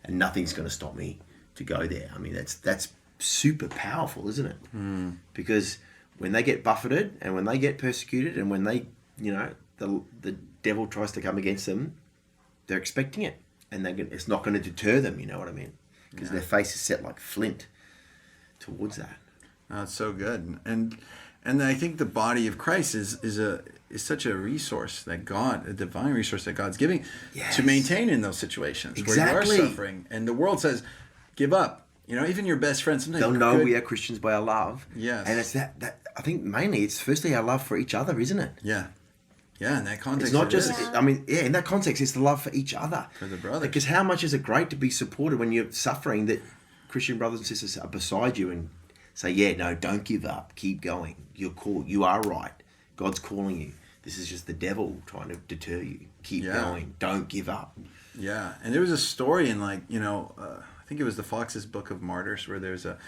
and nothing's going to stop me to go there. I mean, that's super powerful, isn't it? Because when they get buffeted and when they get persecuted and when they, the devil tries to come against them, they're expecting it, and it's not going to deter them. You know what I mean? Because their face is set like flint towards that. Oh, it's so good, and I think the body of Christ is such a resource that a divine resource that God's giving to maintain in those situations where you are suffering, and the world says, give up. Even your best friend sometimes they'll know we are Christians by our love. Yes, and it's that I think mainly it's firstly our love for each other, isn't it? Yeah. Yeah, in that context, it's not just. In that context, it's the love for each other, for the brothers. Because how much is it great to be supported when you're suffering? That Christian brothers and sisters are beside you and say, "Yeah, no, don't give up. Keep going. You're cool. You are right. God's calling you. This is just the devil trying to deter you. Keep going. Don't give up." Yeah, and there was a story in I think it was the Fox's Book of Martyrs, where there's a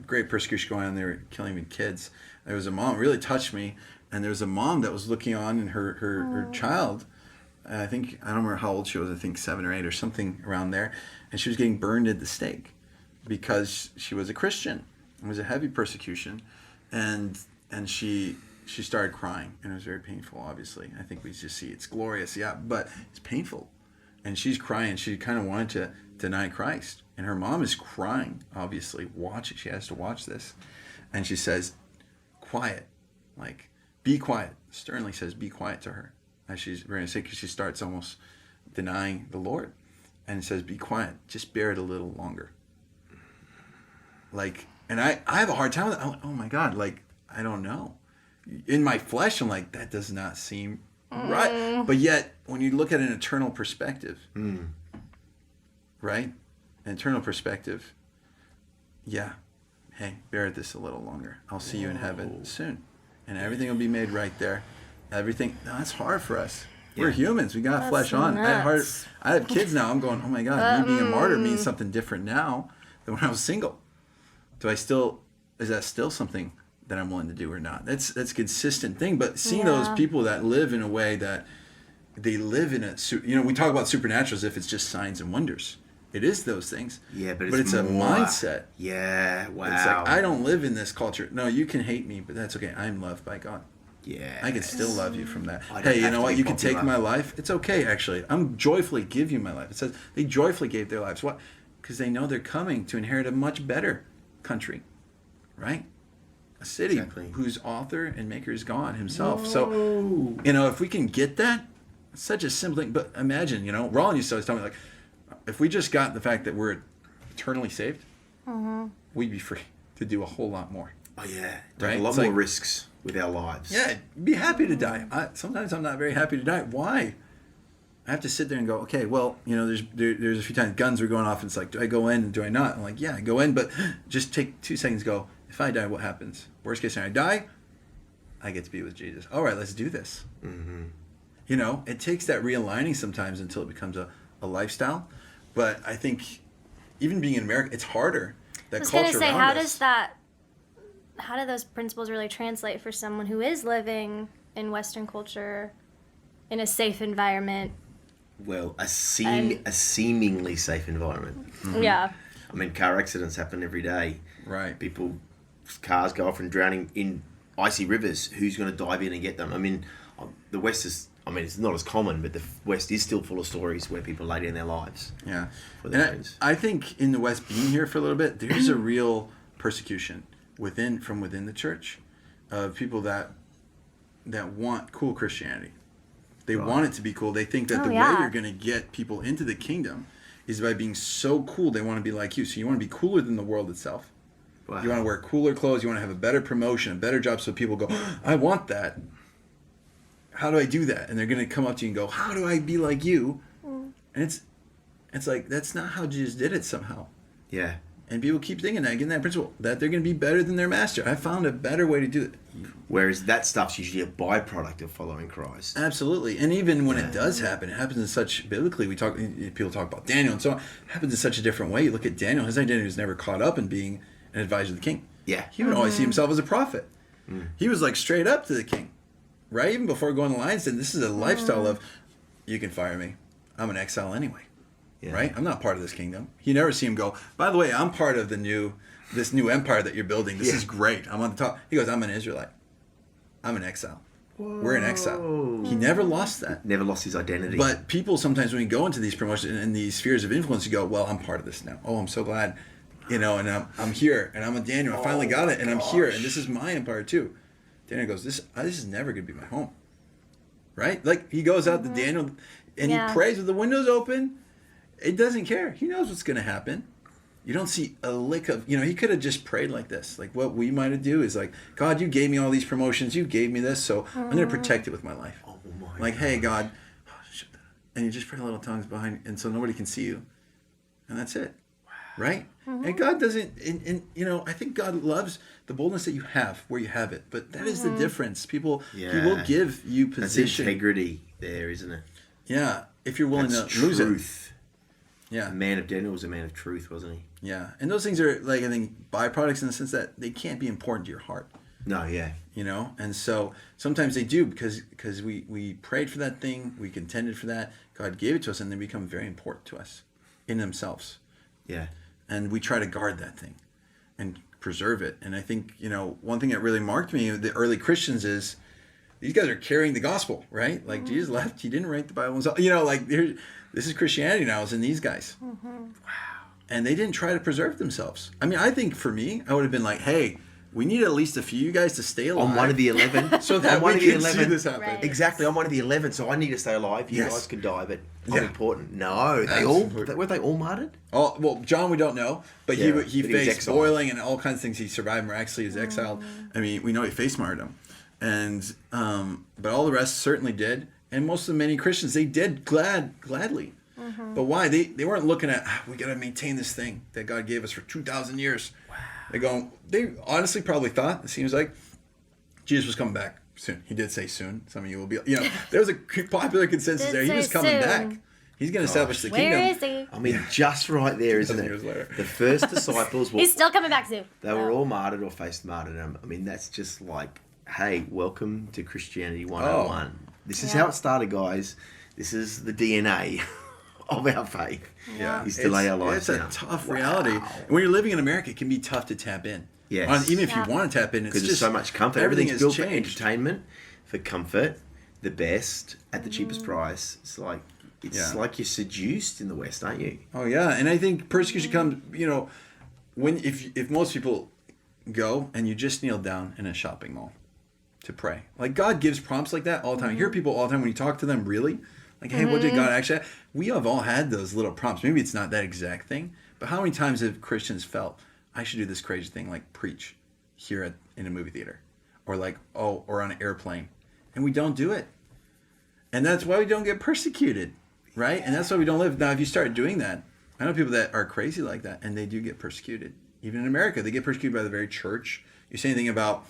great persecution going on. They were killing kids. There was a mom, it really touched me. And there was a mom that was looking on, and her child, I don't remember how old she was, I think 7 or 8 or something around there, and she was getting burned at the stake because she was a Christian. It was a heavy persecution, and she started crying, and it was very painful, obviously. I think we just see it's glorious, but it's painful. And she's crying. She kind of wanted to deny Christ, and her mom is crying, obviously. She has to watch this, and she says, quiet, be quiet. Sternly says, be quiet to her. As she's very sick, because she starts almost denying the Lord. And it says, be quiet. Just bear it a little longer. And I have a hard time with that. Oh my God, I don't know. In my flesh, I'm like, that does not seem right. But yet, when you look at an eternal perspective, right? An eternal perspective, hey, bear this a little longer. I'll see you in heaven soon. And everything will be made right there. That's hard for us. We're humans. We got flesh on. I have kids now. I'm going, oh my God, me being a martyr means something different now than when I was single. Is that still something that I'm willing to do or not? That's a consistent thing. But seeing those people that live in a way that they live in we talk about supernatural as if it's just signs and wonders. It is those things. Yeah, but it's a mindset. Yeah, wow. It's I don't live in this culture. No, you can hate me, but that's okay. I'm loved by God. Yeah. I can still love you from that. Hey, you know what? You can take my life. It's okay, actually. I'm joyfully give you my life. It says they joyfully gave their lives. What? Because they know they're coming to inherit a much better country, right? A city whose author and maker is God himself. Whoa. So, if we can get that, it's such a simple thing. But imagine, Roland used to always tell me, if we just got the fact that we're eternally saved, we'd be free to do a whole lot more. Oh, yeah. Right? A lot more risks with our lives. Yeah, be happy to die. Sometimes I'm not very happy to die. Why? I have to sit there and go, okay, well, there's a few times guns are going off, and it's like, do I go in and do I not? I'm like, yeah, I go in, but just take 2 seconds, go, if I die, what happens? Worst case scenario, I die, I get to be with Jesus. All right, let's do this. It takes that realigning sometimes until it becomes a lifestyle. But I think even being in America, it's harder. I was going to say, how do those principles really translate for someone who is living in Western culture in a safe environment? Well, a seemingly safe environment. Yeah. I mean, car accidents happen every day. Right. Cars go off and drowning in icy rivers. Who's going to dive in and get them? I mean, the West is... it's not as common, but the West is still full of stories where people lay down their lives. Yeah. For their friends. I think in the West, being here for a little bit, there's a real persecution from within the church of people that want cool Christianity. They want it to be cool. They think that the way you're going to get people into the kingdom is by being so cool. They want to be like you. So you want to be cooler than the world itself. Wow. You want to wear cooler clothes. You want to have a better promotion, a better job, so people go, I want that. How do I do that? And they're going to come up to you and go, how do I be like you? And it's like, that's not how Jesus did it somehow. Yeah. And people keep thinking that, getting that principle, that they're going to be better than their master. I found a better way to do it. Whereas that stuff's usually a byproduct of following Christ. Absolutely. And even when it does happen, it happens in such, biblically, people talk about Daniel and so on. It happens in such a different way. You look at Daniel, his identity was never caught up in being an advisor of the king. Yeah. He would always see himself as a prophet. He was like straight up to the king. Right? Even before going to the lion's den, this is a lifestyle of, you can fire me. I'm an exile anyway. Yeah. Right? I'm not part of this kingdom. You never see him go, by the way, I'm part of this new empire that you're building. This is great. I'm on the top. He goes, I'm an Israelite. I'm an exile. Whoa. We're in exile. He never lost that. Never lost his identity. But people sometimes, when you go into these promotions and these spheres of influence, you go, well, I'm part of this now. Oh, I'm so glad. And I'm here. And I'm a Daniel. I finally got it. And I'm here. And this is my empire too. Daniel goes, this is never going to be my home. Right? Like, he goes out to Daniel and he prays with the windows open. It doesn't care. He knows what's going to happen. You don't see a lick of, he could have just prayed like this. Like, what we might have do is like, God, you gave me all these promotions. You gave me this, so I'm going to protect it with my life. Oh my God. Hey, God. And you just pray little tongues behind, and so nobody can see you. And that's it. Wow. Right? And God doesn't, I think God loves the boldness that you have where you have it. But that is the difference. People, He will give you position. That's integrity there, isn't it? Yeah. If you're willing to lose it. Yeah. The man of Daniel was a man of truth, wasn't he? Yeah. And those things are, like, I think, byproducts in the sense that they can't be important to your heart. No, yeah. And so sometimes they do because we prayed for that thing, we contended for that, God gave it to us, and they become very important to us in themselves. Yeah. And we try to guard that thing and preserve it. And I think, one thing that really marked me, the early Christians, is these guys are carrying the gospel, right? Like, Jesus left, he didn't write the Bible himself. This is Christianity now, is in these guys. Wow. And they didn't try to preserve themselves. I mean, I think for me, I would have been like, hey, we need at least a few of you guys to stay alive. I'm one of the 11. So that we can see this happen. Right. Exactly. I'm one of the 11, so I need to stay alive. You guys could die, but I'm important. No, weren't they all martyred? Oh, well, John, we don't know, but he faced boiling and all kinds of things. He survived miraculously. He was exiled. I mean, we know he faced martyrdom. And, but all the rest certainly did. And most of the many Christians, they did gladly. Mm-hmm. But why? They weren't looking at, we got to maintain this thing that God gave us for 2,000 years. Wow. They honestly probably thought, it seems like, Jesus was coming back soon. He did say soon. Some of you will be, there was a popular consensus there. He was coming back. He's going to establish the kingdom. Where is he? I mean, just right there, isn't it? Years later. The first disciples were... He's still coming back soon. They were all martyred or faced martyrdom. I mean, that's just like, hey, welcome to Christianity 101. This is how it started, guys. This is the DNA of our faith. Yeah. Is to lay our lives down. It's a tough reality. And when you're living in America, it can be tough to tap in. Yes. Even if you want to tap in, it's just... Because there's so much comfort. Everything's built for entertainment, for comfort, the best, at the cheapest price. It's like... It's like you're seduced in the West, aren't you? Oh, yeah. And I think persecution comes, if most people go and you just kneel down in a shopping mall to pray. Like, God gives prompts like that all the time. I hear people all the time when you talk to them, really? Like, hey, what did God actually... We have all had those little prompts. Maybe it's not that exact thing, but how many times have Christians felt, I should do this crazy thing, like preach here in a movie theater? Or or on an airplane. And we don't do it. And that's why we don't get persecuted. Right? And that's why we don't live. Now, if you start doing that, I know people that are crazy like that, and they do get persecuted. Even in America, they get persecuted by the very church. You say anything about,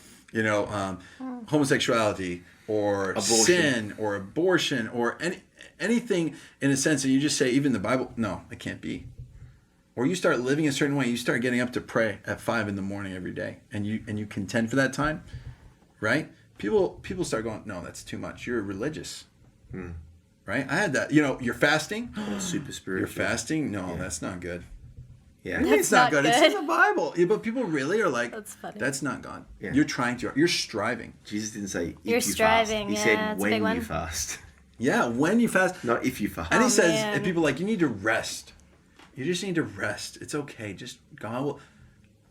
homosexuality or sin or abortion or anything in a sense, and you just say, even the Bible, no, it can't be. Or you start living a certain way, you start getting up to pray at 5 a.m. every day, and you contend for that time, right? People start going, no, that's too much. You're religious. Right? I had that. You're fasting. Super spiritual. You're fasting? No, that's not good. Yeah. It's not good. It's in the Bible. Yeah, but people really are like, that's funny. That's not God. Yeah. You're trying to. You're striving. Jesus didn't say if you're striving. Fast. He said when you fast. Yeah, when you fast. Not if you fast. And he says, and people are like, you need to rest. You just need to rest. It's okay. Just God will.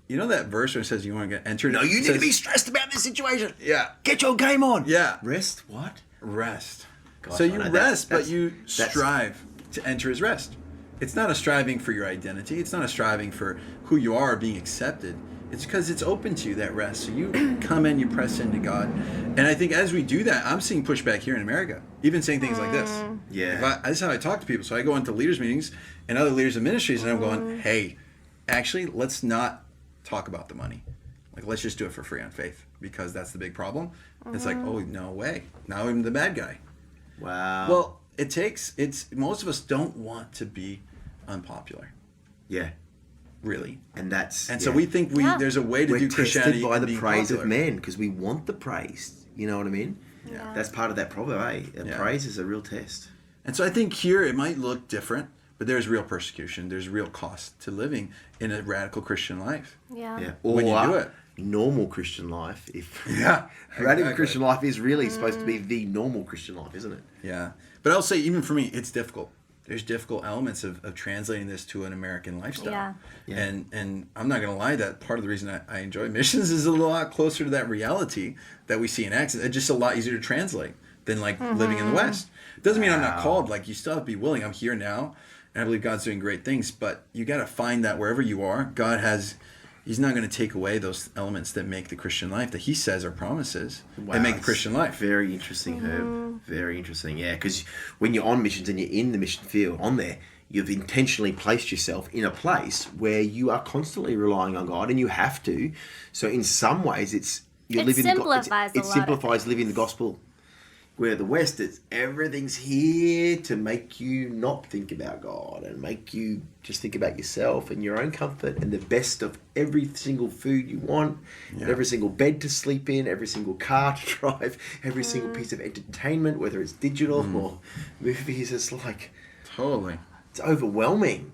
You know that verse where it says you want to get entered? No, you need to be stressed about this situation. Yeah. Get your game on. Yeah. Rest? What? Rest. So you I know rest, that's- but you that's- strive to enter his rest. It's not a striving for your identity. It's not a striving for who you are being accepted. It's because it's open to you, that rest. So you come in, you press into God. And I think as we do that, I'm seeing pushback here in America, even saying things like this. Yeah. This is how I talk to people. So I go into leaders meetings and other leaders of ministries, and I'm going, hey, actually, let's not talk about the money. Like, let's just do it for free on faith, because that's the big problem. It's like, oh, no way. Now I'm the bad guy. Wow. Well, most of us don't want to be unpopular, yeah. really. And that's... So we think there's a way to We're do Christianity tested by and the being praise popular. of men because we want the praise. You know what I mean? Yeah. That's part of that problem, eh? Praise is a real test. And so I think here it might look different, but there's real persecution. There's real cost to living in a radical Christian life. Yeah. Yeah. Or When you do it. normal Christian life. If Yeah, radical exactly. Christian life is really supposed to be the normal Christian life, isn't it? Yeah. But I'll say, even for me, it's difficult. There's difficult elements of translating this to an American lifestyle. Yeah. And I'm not going to lie, that part of the reason I enjoy missions is a lot closer to that reality that we see in Acts. It's just a lot easier to translate than like living in the West. It doesn't mean I'm not called. Like, you still have to be willing. I'm here now, and I believe God's doing great things. But you got to find that wherever you are, He's not going to take away those elements that make the Christian life that He says are promises that make the Christian life. Very interesting, Herb. Very interesting. Yeah, because when you're on missions and you're in the mission field on there, you've intentionally placed yourself in a place where you are constantly relying on God, and you have to. So in some ways, it simplifies living the gospel. Where the West is, everything's here to make you not think about God and make you just think about yourself and your own comfort and the best of every single food you want, and every single bed to sleep in, every single car to drive, every single piece of entertainment, whether it's digital or movies. It's like... Totally. It's overwhelming.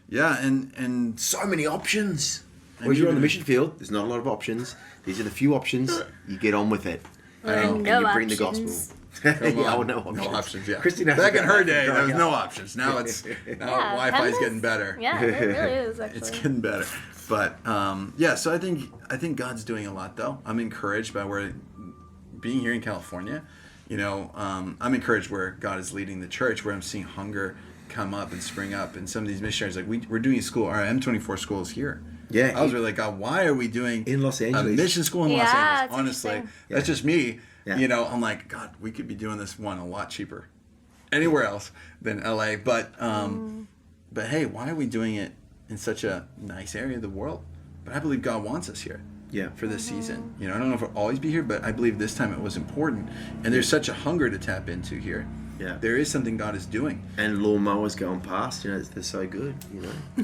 Yeah, and So many options. Whereas you're on the mission field, there's not a lot of options. These are the few options. You get on with it. And no you bring options. the gospel. Come on. no options. No options, yeah. Christine has Back to in go her back day, and there was growing no up. options. Now it's Wi-Fi's haven't getting it? better. Yeah, it really is, actually. It's getting better. But so I think God's doing a lot, though. I'm encouraged by being here in California. I'm encouraged where God is leading the church, where I'm seeing hunger come up and spring up, and some of these missionaries, like we're doing a school. Our M24 school is here. Yeah, I was really like, God, why are we doing in Los Angeles a mission school in Los Yeah, Angeles? it's Honestly, interesting. that's just me. Yeah. I'm like, God, we could be doing this one a lot cheaper anywhere else than LA. But hey, why are we doing it in such a nice area of the world? But I believe God wants us here. Yeah. For this season. I don't know if it'll always be here, but I believe this time it was important. And there's such a hunger to tap into here. Yeah. There is something God is doing. And lawnmowers going past, they're so good,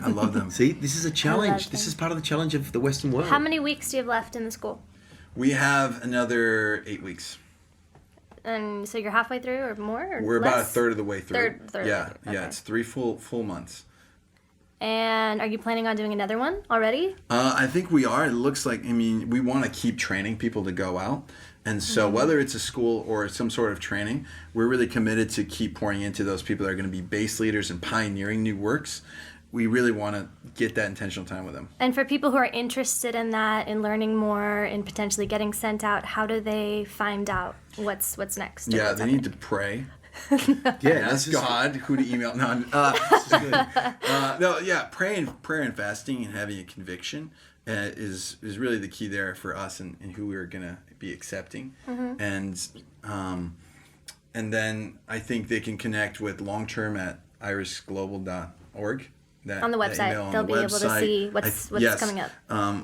I love them. See, this is a challenge. This is part of the challenge of the Western world. How many weeks do you have left in the school? We have another 8 weeks. And so you're halfway through or more? Or We're about a less? third of the way through. Third Yeah, of the way through. yeah. Okay. It's 3 full months. And are you planning on doing another one already? I think we are. It looks like, we want to keep training people to go out. And so whether it's a school or some sort of training, we're really committed to keep pouring into those people that are going to be base leaders and pioneering new works. We really want to get that intentional time with them. And for people who are interested in that, in learning more, and potentially getting sent out, how do they find out what's next? or Yeah, what's they need to pray. Yeah, Ask God who to email. No, prayer and fasting and having a conviction is really the key there for us and who we're gonna be accepting. And then I think they can connect with long-term at irisglobal.org. On the website, they'll be able to see what's coming up.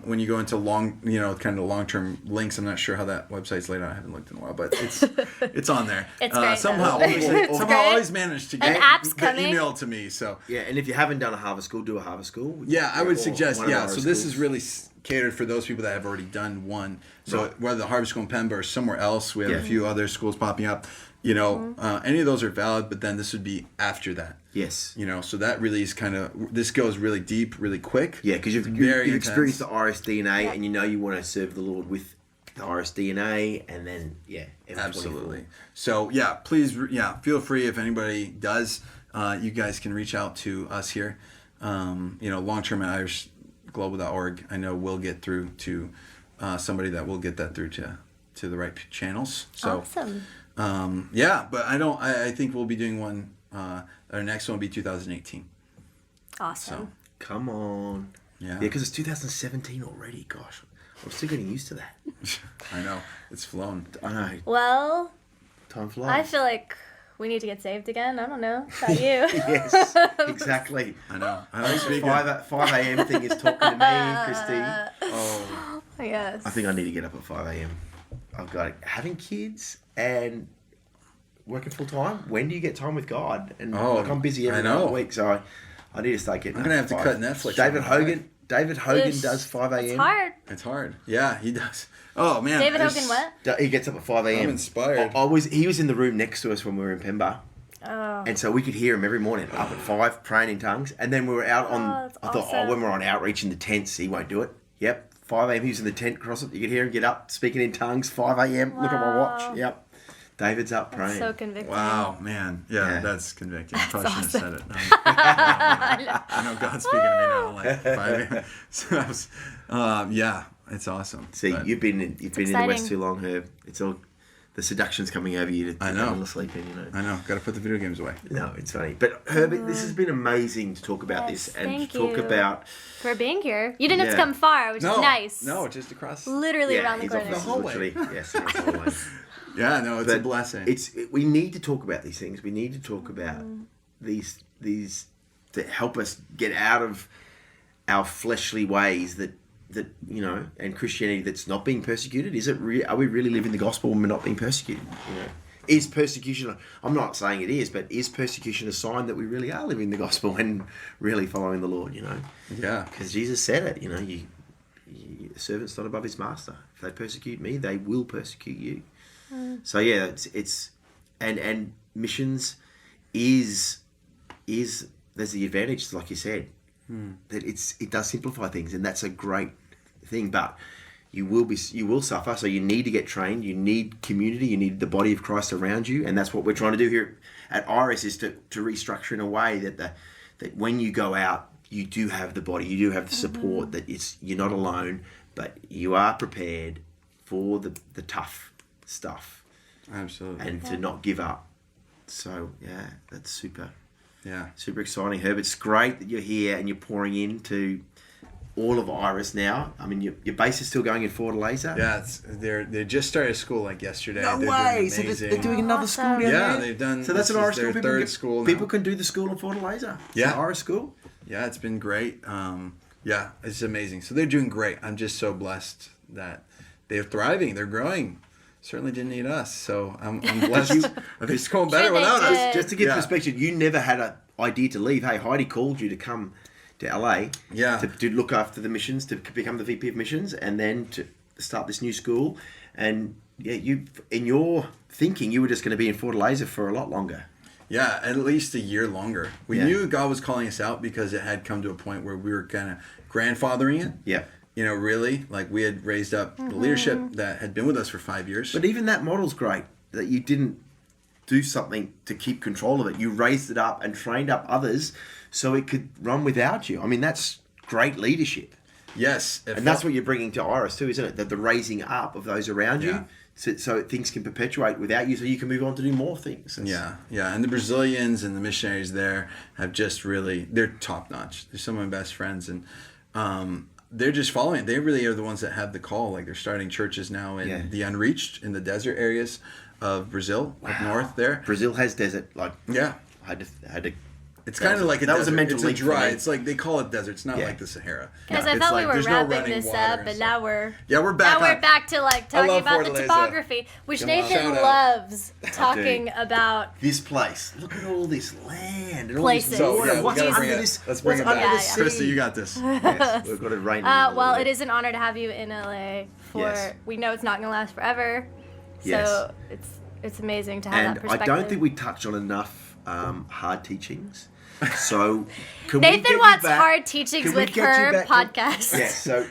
When you go into kind of long-term links, I'm not sure how that website's laid out. I haven't looked in a while, but it's on there. It's great, somehow. though. Somehow, great. I always managed to An get app's the coming. email to me. So Yeah, and if you haven't done a harvest school, do a harvest school. yeah, I would Or suggest one of our So this is schools. really catered for those people that have already done one. So Right. whether the Harvest School in Pemba or somewhere else, we have Yeah. a few other schools popping up. Any of those are valid, but then this would be after that. Yes. So that really is this goes really deep, really quick. Yeah, because you've Very experienced the intense. RSDNA and you want to serve the Lord with the RSDNA and then, M24. Absolutely. So please, feel free if anybody does, you guys can reach out to us here. Long-term at irishglobal.org. I know we'll get through to somebody that will get that through to the right channels. So, Awesome. Yeah, but I think we'll be doing one. Our next one will be 2018. Awesome. So, Come on. yeah. Yeah, because it's 2017 already. Gosh, I'm still getting used to that. I know. It's flown. I know. Well, Time flies. I feel like we need to get saved again. I don't know. About you? Yes, exactly. I know. I know. Speaking. 5 a.m. thing is talking to me, Christy. Oh, Yes. I think I need to get up at 5 a.m. I've got having kids and working full time. When do you get time with God? And I'm busy every night of the week, so I need to start getting. I'm gonna have to cut Netflix. David Hogan Ish. does 5 a.m. It's hard. It's hard. Yeah, he does. Oh man. David Hogan what? He gets up at 5 a.m. I'm inspired. He was in the room next to us when we were in Pemba. Oh. And so we could hear him every morning up at 5 praying in tongues. And then we were out on, that's I thought, awesome. when we're on outreach in the tents, he won't do it. Yep, 5 a.m. he was in the tent across it. You could hear him get up, speaking in tongues, 5 a.m. Look at my watch. Yep. David's up praying. So convicting. Wow, man. Yeah, that's convicting. I probably shouldn't have said it. I know God's speaking to me now, like 5 a.m. So I was, yeah, it's awesome. See, But you've been in the exciting. West too long, Herb. It's all, the seduction's coming over you to I know. fall asleep in, you know. I know. Got to put the video games away. No, it's funny. But Herbert, this has been amazing to talk about Yes, this and thank to talk you. about. For being here. You didn't have to Yeah. come far, which is nice. No, just across. Literally around the his corner. office is hallway. literally- yes, it's the hallway. Yeah, no, it's a But blessing. We need to talk about these things. We need to talk about these to help us get out of our fleshly ways that you know, and Christianity that's not being persecuted. Is it? Are we really living the gospel when we're not being persecuted? You know, is persecution? I'm not saying it is, but is persecution a sign that we really are living the gospel and really following the Lord? You know, yeah. because Jesus said it. You know, the servant's not above his master. If they persecute me, they will persecute you. So yeah, it's and missions is there's the advantage, like you said, that it does simplify things, and that's a great thing. But you will suffer, so you need to get trained. You need community. You need the body of Christ around you, and that's what we're trying to do here at Iris, is to restructure in a way that when you go out, you do have the body, you do have the support. That you're not alone, but you are prepared for the tough stuff. Absolutely. And to not give up. So yeah, that's super exciting, Herb. It's great that you're here and you're pouring into all of Iris now. I mean, your base is still going in Fortaleza. Yeah, they just started school like yesterday. No They're way! doing So amazing. they're doing another school down Yeah, there? they've done. So that's this an is Iris their school. third school now. People can do the school in Fortaleza. It's Yeah. an Iris school. Yeah, it's been great. Yeah, it's amazing. So they're doing great. I'm just so blessed that they're thriving. They're growing. Certainly didn't need us. So I'm blessed. It's going better Sure they without did. us. Just to give Yeah. perspective, you never had an idea to leave. Hey, Heidi called you to come to LA. Yeah. To look after the missions, to become the VP of missions, and then to start this new school. And yeah, you in your thinking, you were just going to be in Fortaleza for a lot longer. Yeah, at least a year longer. We Yeah. knew God was calling us out because it had come to a point where we were kind of grandfathering it. Yeah. You know, really, like we had raised up the leadership that had been with us for 5 years. But even that model's great, that you didn't do something to keep control of it. You raised it up and trained up others so it could run without you. I mean, that's great leadership. Yes. And that's what you're bringing to Iris too, isn't it? That the raising up of those around Yeah. you, so things can perpetuate without you, so you can move on to do more things. Yeah. And the Brazilians and the missionaries there have just really, they're top notch. They're some of my best friends, and they're just following it. They really are the ones that have the call. Like they're starting churches now in the unreached, in the desert areas of Brazil, up north there. Brazil has desert, like Yeah. I had to. It's kind of like a that desert. was a mental it's a leap for dry. me. It's like they call it desert. It's not Yeah. like the Sahara. Guys, No, I it's thought like we were there's no wrapping running this water up, and but stuff. now we're Yeah, we're back. Now we're back to like talking love about the Fortaleza. topography, which Nathan Shout out. loves talking about. This place. Look at all this land and all Places. this So water. yeah, we What's gotta under bring it. this? Let's bring what's it under back. the Yeah, sea? Christy, you got this. Yes, we've got to rain. Well, it is an honor to have you in LA. Yes. We know it's not going to last forever, Yes. so it's amazing to have And that I perspective. don't think we touched on enough hard teachings. So can we Nathan get you wants back? hard teachings Can we with get you her back to- podcast. Yes. So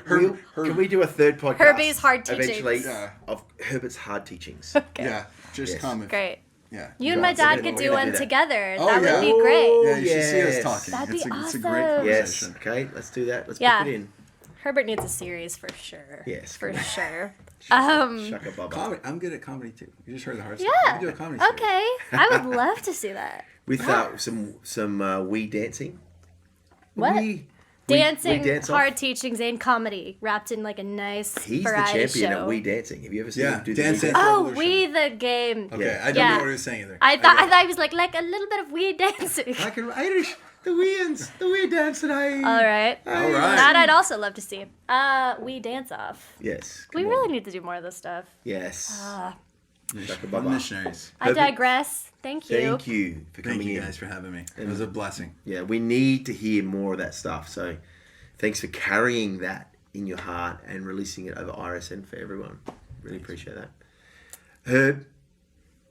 can we do a third podcast? Herbie's hard teachings. Eventually, Yeah. of Herbert's hard teachings. Okay. Yeah, just Yes. comment. Great. Yeah. You and my Right, so dad then could we're do gonna one do that. together. Oh, That yeah. would be great. Yeah, you should see us Yes. talking. That'd be It's a great awesome. Yes. conversation. Okay. Let's do that. Let's Yeah. book it in. Herbert needs a series for sure. Yes. For sure. Shaka baba. Comedy. I'm good at comedy too. You just heard the hard Yeah. stuff. We can do a comedy series. Okay. I would love to see that. With some wee dancing. What? We Dancing, dance off. hard teachings, and comedy wrapped in like a nice He's the variety champion show. at wee dancing. Have you ever seen Yeah, him do Dance the wee Dance Oh, Revolution. we the game. Okay, Yeah. I don't Yeah. know what he was saying either. I thought get it. I was like a little bit of wee dancing. Like an Irish, the wee dance today. All right. All right. That I'd also love to see. We dance off. Yes. We come really on. need to do more of this stuff. Yes. Shaka We're baba. missionaries. I digress. Thank you. Thank you for Thank coming you in. guys for having me. It was a blessing. Yeah, we need to hear more of that stuff. So thanks for carrying that in your heart and releasing it over Iris and for everyone. Really appreciate that. Herb,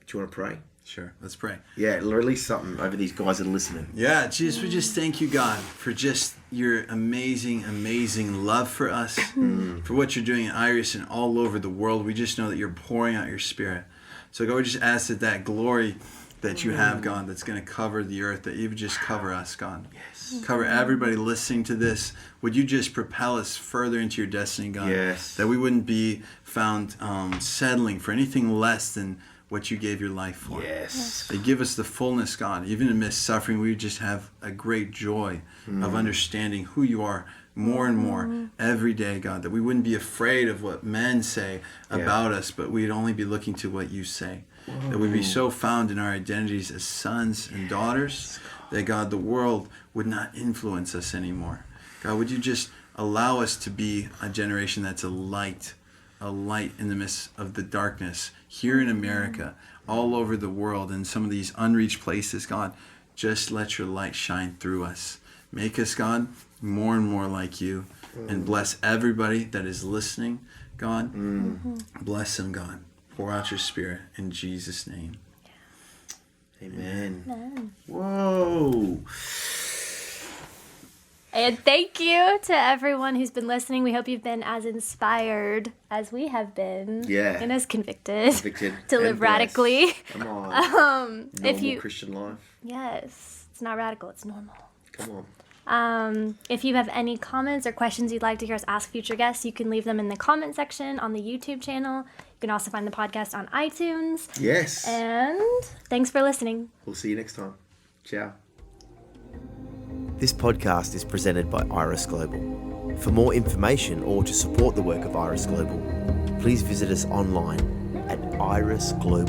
do you want to pray? Sure. Let's pray. Yeah, release something over these guys that are listening. Yeah, Jesus, we just thank you, God, for just your amazing, amazing love for us, for what you're doing in Iris and all over the world. We just know that you're pouring out your Spirit. So, God, we just ask that glory that you have, God, that's going to cover the earth, that you would just cover us, God. Yes. Cover everybody listening to this. Would you just propel us further into your destiny, God? Yes. That we wouldn't be found settling for anything less than what you gave your life for. Yes. They give us the fullness, God. Even amidst suffering, we just have a great joy of understanding who you are more and more every day, God. That we wouldn't be afraid of what men say about us, but we'd only be looking to what you say. That we'd be so found in our identities as sons and daughters that, God, the world would not influence us anymore. God, would you just allow us to be a generation that's a light in the midst of the darkness here in America, all over the world, in some of these unreached places, God. Just let your light shine through us. Make us, God, more and more like you, and bless everybody that is listening, God. Bless them, God. Pour out your Spirit in Jesus' name. Amen. Whoa. And thank you to everyone who's been listening. We hope you've been as inspired as we have been. Yeah. And as convicted Convicted to and live blessed. radically. Come on. If Normal you Christian life. Yes, it's not radical, it's normal. Come on. If you have any comments or questions you'd like to hear us ask future guests, you can leave them in the comment section on the YouTube channel. You can also find the podcast on iTunes. Yes. And thanks for listening. We'll see you next time. Ciao. This podcast is presented by Iris Global. For more information or to support the work of Iris Global, please visit us online at irisglobal.com.